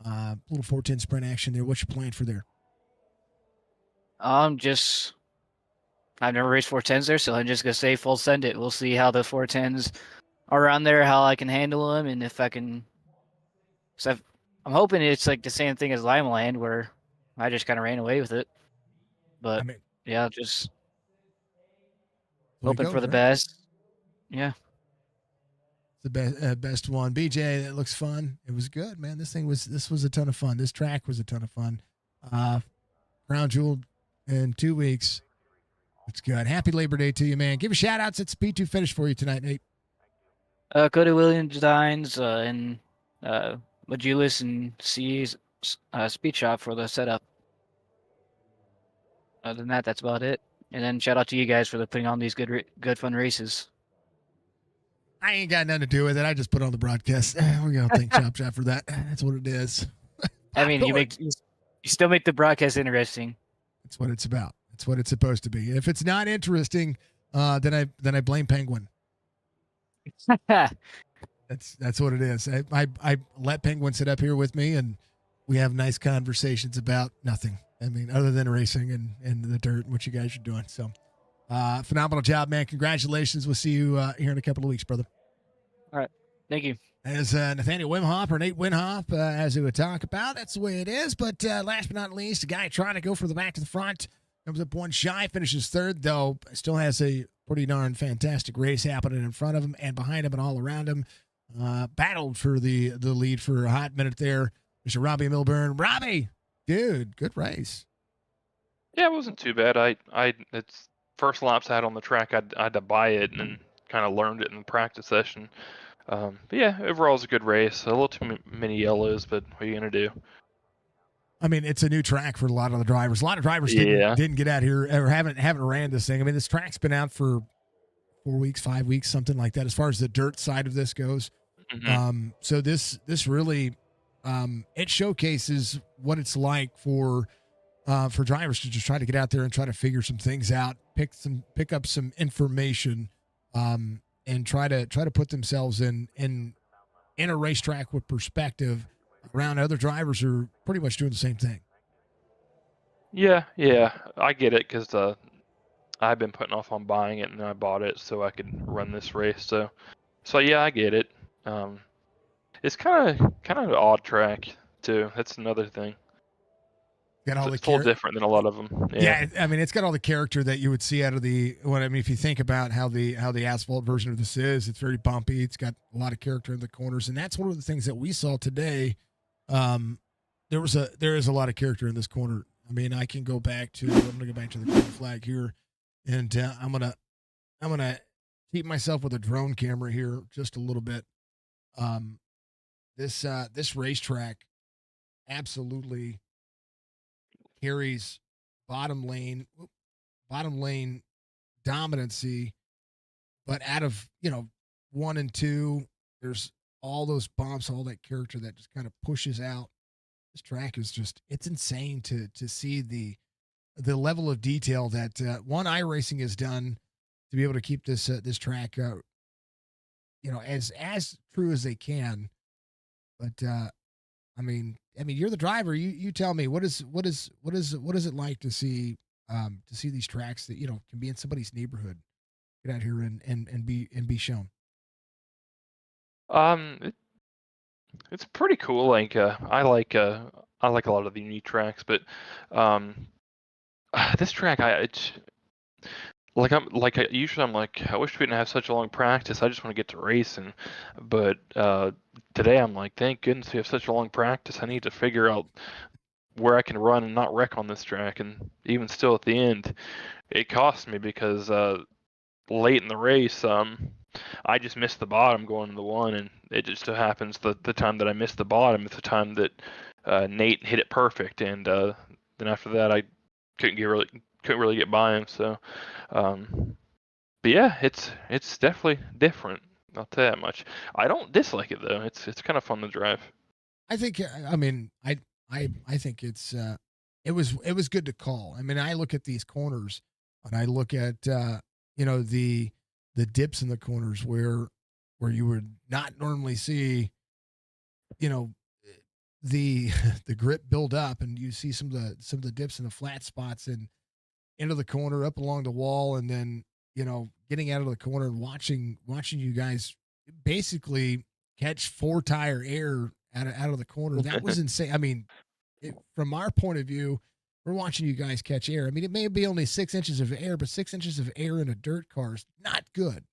Little 410 sprint action there. What's your plan for there? I've never raced 410s there, so I'm just gonna say full send it. We'll see how the 410s are around there, how I can handle them, and if I can. So I'm hoping it's like the same thing as Limeland, where I just kind of ran away with it. But yeah, just hoping for the best. Yeah. The best one. BJ, that looks fun. It was good, man. This was a ton of fun. This track was a ton of fun. Crown Jewel in 2 weeks. It's good. Happy Labor Day to you, man. Give a shout outs. It's P2 finish for you tonight, Nate. Cody Williams Designs and Majulis and C's Speed Shop for the setup. Other than that, that's about it. And then shout out to you guys for putting on these good fun races. I ain't got nothing to do with it. I just put on the broadcast. We're gonna thank Chop Chop for that. That's what it is. I mean, you still make the broadcast interesting. That's what it's about. That's what it's supposed to be. If it's not interesting, then I blame Penguin. That's what it is. I let Penguin sit up here with me, and we have nice conversations about nothing. I mean, other than racing and the dirt and what you guys are doing. So, phenomenal job, man. Congratulations. We'll see you here in a couple of weeks, brother. All right. Thank you. As Nathaniel Wimhoff or Nate Winhoff, as we would talk about, that's the way it is. But last but not least, a guy trying to go for the back to the front. Comes up one shy, finishes third, though. Still has a pretty darn fantastic race happening in front of him and behind him and all around him. Battled for the lead for a hot minute there. Mr. Robbie Milburn. Robbie, dude, good race. Yeah, it wasn't too bad. It's first laps I had on the track. I had to buy it and kind of learned it in the practice session. But yeah, overall it's a good race. A little too many yellows, but what are you gonna do? I mean, it's a new track for a lot of the drivers. A lot of drivers didn't get out here or haven't ran this thing. I mean, this track's been out for 4 weeks, 5 weeks, something like that, as far as the dirt side of this goes. Mm-hmm. So this really it showcases what it's like for drivers to just try to get out there and try to figure some things out, pick up some information, and try to put themselves in a racetrack with perspective around other drivers who are pretty much doing the same thing. Yeah, I get it because I've been putting off on buying it, and I bought it so I could run this race. So yeah, I get it. It's kind of an odd track too. That's another thing. It's a little different than a lot of them. Yeah, I mean, it's got all the character that you would see out of if you think about how the asphalt version of this is, it's very bumpy. It's got a lot of character in the corners, and that's one of the things that we saw today. There is a lot of character in this corner. I mean, I'm gonna go back to the green flag here, and I'm gonna keep myself with a drone camera here just a little bit. This racetrack absolutely carries bottom lane dominancy, but out of 1 and 2, there's all those bumps, all that character that just kind of pushes out. This track is just, it's insane to see the level of detail that one iRacing has done to be able to keep this track as true as they can. But you're the driver. You tell me what is it like to see these tracks that can be in somebody's neighborhood, get out here and be shown. It's pretty cool. Like I like a lot of the unique tracks, but this track usually I'm like, I wish we didn't have such a long practice. I just want to get to racing. But today I'm like, thank goodness we have such a long practice. I need to figure out where I can run and not wreck on this track. And even still at the end, it cost me because late in the race, I just missed the bottom going to the one, and it just so happens that the time that I missed the bottom is the time that Nate hit it perfect, and then after that I couldn't really get by him. So, but yeah, it's definitely different. I'll tell you that much. I don't dislike it though. It's kind of fun to drive. I think. I think it was good to call. I mean, I look at these corners, and I look at the dips in the corners where you would not normally see, the the grip build up, and you see some of the dips in the flat spots and into the corner, up along the wall, and then getting out of the corner and watching you guys basically catch 4-tire air out of the corner. That was insane. I mean, from our point of view, we're watching you guys catch air. I mean, it may be only 6 inches of air, but 6 inches of air in a dirt car is not good.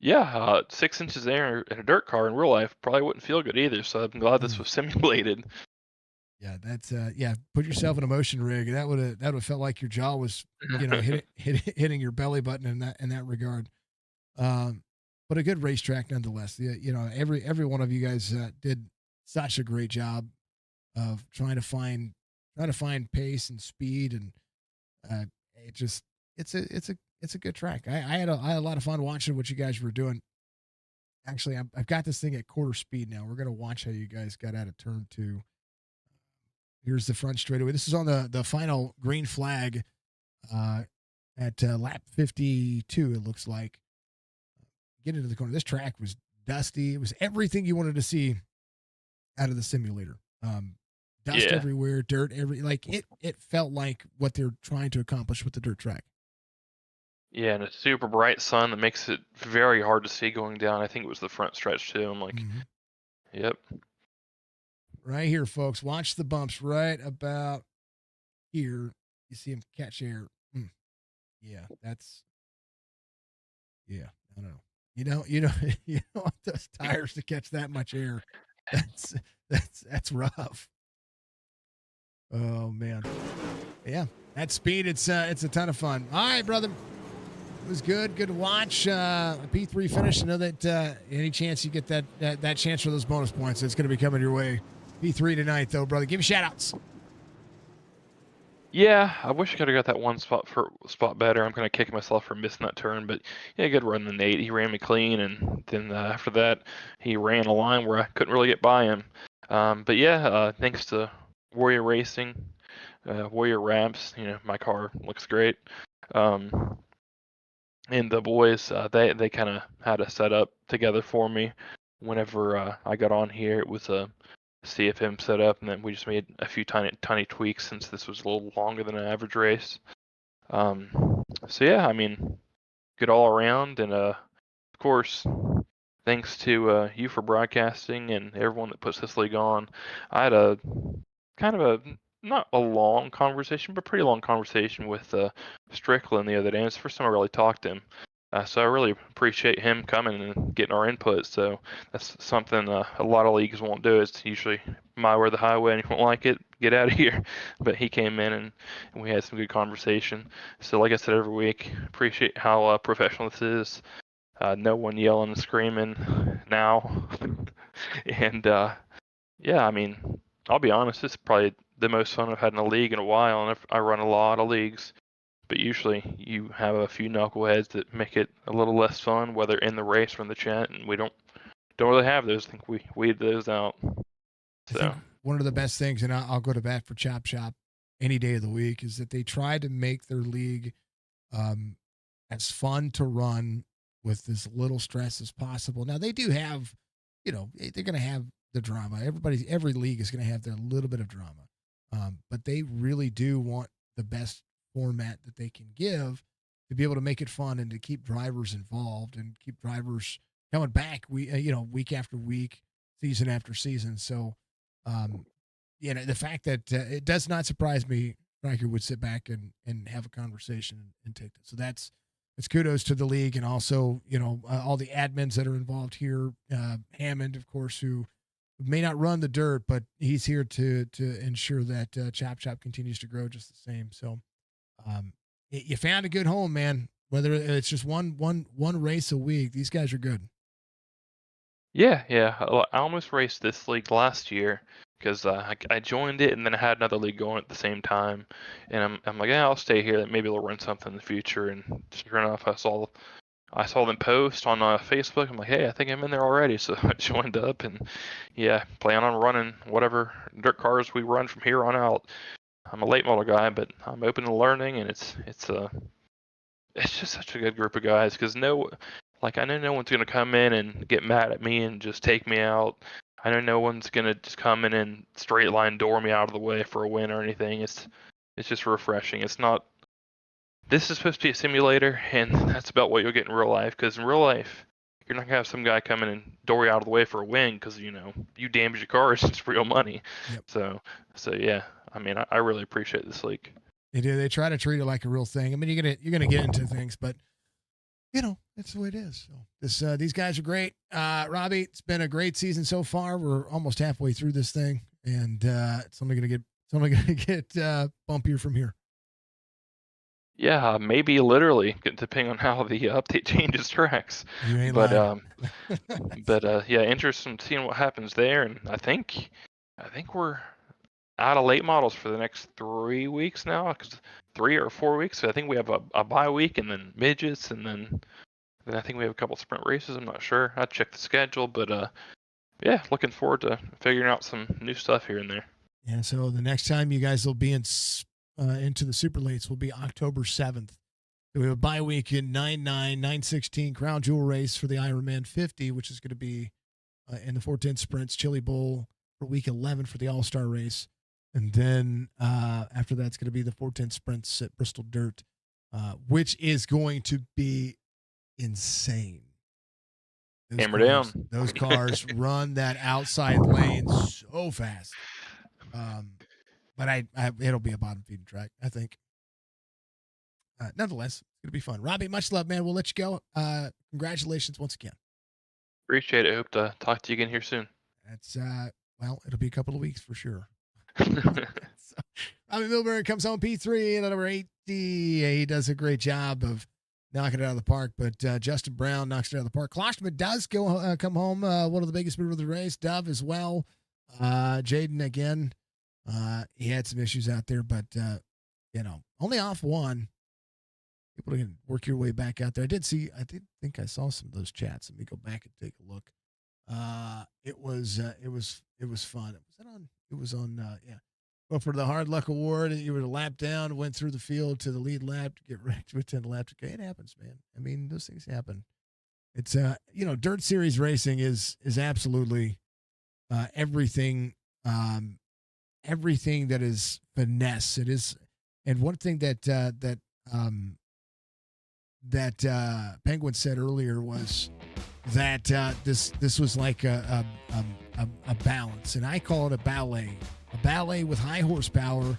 Yeah, 6 inches of air in a dirt car in real life probably wouldn't feel good either. So I'm glad this was simulated. Yeah, that's put yourself in a motion rig. That would have felt like your jaw was hitting your belly button in that regard. But a good racetrack nonetheless. Every one of you guys did such a great job of trying to find pace and speed, and it's a good track. I had a lot of fun watching what you guys were doing. Actually, I've got this thing at quarter speed now. We're gonna watch how you guys got out of turn 2. Here's the front straightaway. This is on the final green flag at lap 52. It looks like. Get into the corner. This track was dusty. It was everything you wanted to see out of the simulator. Dust everywhere, dirt it felt like what they're trying to accomplish with the dirt track. Yeah, and a super bright sun that makes it very hard to see going down. I think it was the front stretch too. I'm like, Yep. Right here, folks. Watch the bumps right about here. You see him catch air. Yeah, that's. Yeah, I don't know. You don't want those tires to catch that much air. That's rough. Oh man. Yeah, at speed, it's a ton of fun. All right, brother. It was good to watch. P3 finish. I know that any chance you get that chance for those bonus points, it's going to be coming your way. P3 tonight, though, brother. Give me shout outs. Yeah, I wish I could have got that one spot better. I'm kind of kicking myself for missing that turn, but yeah, good run the Nate. He ran me clean, and then after that, he ran a line where I couldn't really get by him. But yeah, thanks to Warrior Racing, Warrior Wraps, my car looks great. And the boys, they kind of had a setup together for me. Whenever I got on here, it was a CFM setup, and then we just made a few tiny tweaks since this was a little longer than an average race. So yeah, I mean, good all around, and of course, thanks to you for broadcasting and everyone that puts this league on. I had a kind of a not a long conversation, but pretty long conversation with Strickland the other day. And it's the first time I really talked to him. So I really appreciate him coming and getting our input. So that's something a lot of leagues won't do. It's usually my way or the highway, and if you won't like it, get out of here. But he came in and we had some good conversation. So like I said every week, appreciate how professional this is. No one yelling and screaming now. And yeah, I mean, I'll be honest, this is probably the most fun I've had in a league in a while, and I run a lot of leagues. But usually you have a few knuckleheads that make it a little less fun, whether in the race or in the chat, and we don't don't really have those. I think we weed those out. I So think one of the best things, and I'll go to bat for Chop Shop any day of the week, is that they try to make their league as fun to run with as little stress as possible. Now they do have, they're going to have the drama. Every league is going to have their little bit of drama, but they really do want the best format that they can give to be able to make it fun and to keep drivers involved and keep drivers coming back. Week after week, season after season. So, the fact that it does not surprise me, Riker would sit back and have a conversation and take that. So it's kudos to the league and also, all the admins that are involved here. Hammond, of course, who may not run the dirt, but he's here to ensure that Chop Shop continues to grow just the same. So, you found a good home, man. Whether it's just one race a week, these guys are good. yeah. I almost raced this league last year because I joined it and then I had another league going at the same time, and I'm like, yeah, I'll stay here. Maybe they'll run something in the future. And sure enough, I saw them post on Facebook. I'm like, hey, I think I'm in there already. So I joined up and plan on running whatever dirt cars we run from here on out. I'm a late model guy, but I'm open to learning, and it's just such a good group of guys because I know no one's gonna come in and get mad at me and just take me out. I know no one's gonna just come in and straight line door me out of the way for a win or anything. It's just refreshing. It's not. This is supposed to be a simulator, and that's about what you'll get in real life. Because in real life, you're not gonna have some guy come in and door you out of the way for a win because you damage your car. It's real money. Yep. So yeah. I mean, I really appreciate this league. They do. They try to treat it like a real thing. I mean, you're gonna get into things, but that's the way it is. So these guys are great. Robbie, it's been a great season so far. We're almost halfway through this thing, and it's only gonna get bumpier from here. Yeah, maybe literally, depending on how the update changes tracks. You ain't lying. Interesting seeing what happens there. And I think we're out of late models for the next 3 weeks now, because 3 or 4 weeks. So I think we have a bye week and then midgets, and then I think we have a couple sprint races. I'm not sure. I checked the schedule, but looking forward to figuring out some new stuff here and there. Yeah. So the next time you guys will be into the super lates will be October 7th. So we have a bye week in 9-9, 9-16 Crown Jewel race for the Ironman 50, which is going to be in the 410 sprints, Chili Bowl for week 11 for the All-Star race. And then after that, it's going to be the 410 sprints at Bristol Dirt, which is going to be insane. Hammer down. Those cars run that outside lane so fast. But it'll be a bottom feeding track, I think. Nonetheless, it's going to be fun. Robbie, much love, man. We'll let you go. Congratulations once again. Appreciate it. Hope to talk to you again here soon. That's, it'll be a couple of weeks for sure. Robbie Milburn comes home P3 at number 80. He does a great job of knocking it out of the park, but Justin Brown knocks it out of the park. Klosterman does come home, one of the biggest movers of the race. Dove as well. Jaden again. He had some issues out there, but only off one. People can work your way back out there. I did think I saw some of those chats. Let me go back and take a look. It was fun. It was on. Well, for the hard luck award, you were a lap down, went through the field to the lead lap to get wrecked with 10 laps. Okay, it happens, man. I mean, those things happen. It's dirt series racing is absolutely everything. Everything that is finesse. It is, and one thing that Penguin said earlier was that this was like a balance, and I call it a ballet with high horsepower,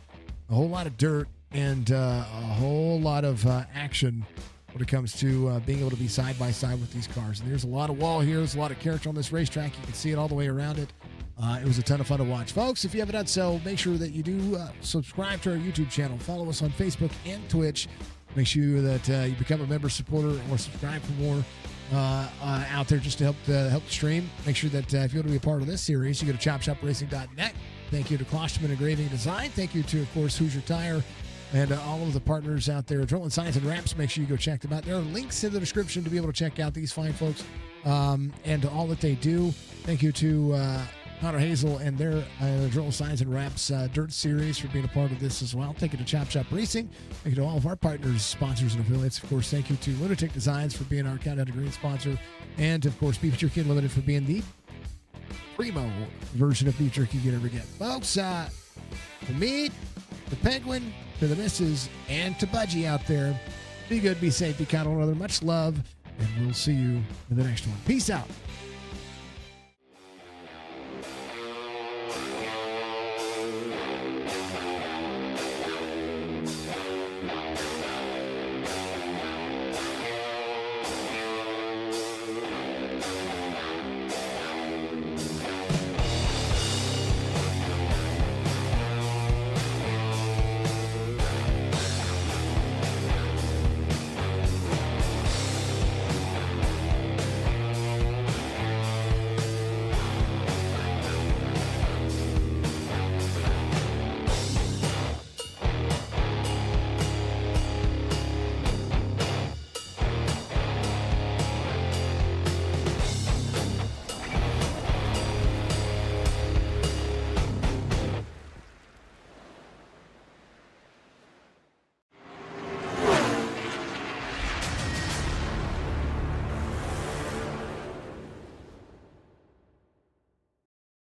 a whole lot of dirt, and a whole lot of action when it comes to being able to be side by side with these cars. And there's a lot of wall here. There's a lot of character on this racetrack. You can see it all the way around it. It was a ton of fun to watch. Folks, if you haven't done so, make sure that you do subscribe to our YouTube channel. Follow us on Facebook and Twitch. Make sure that you become a member, supporter, or subscribe for more out there just to help the stream. Make sure that if you want to be a part of this series, you go to chopshopracing.net. Thank you to Klosterman Engraving Design. Thank you to, of course, Hoosier Tire and all of the partners out there. Adrenaline Science and Wraps. Make sure you go check them out. There are links in the description to be able to check out these fine folks. and to all that they do. Thank you to Connor Hazel and their Drill Signs and Wraps Dirt Series for being a part of this as well. Thank you to Chop Shop Racing. Thank you to all of our partners, sponsors, and affiliates. Of course, thank you to Lunatic Designs for being our Countdown to Green sponsor. And, of course, Beef Jerky Unlimited for being the primo version of beef jerky you can ever get. Folks, to me, the Penguin, to the missus, and to Budgie out there, be good, be safe, be kind to one another. Much love, and we'll see you in the next one. Peace out.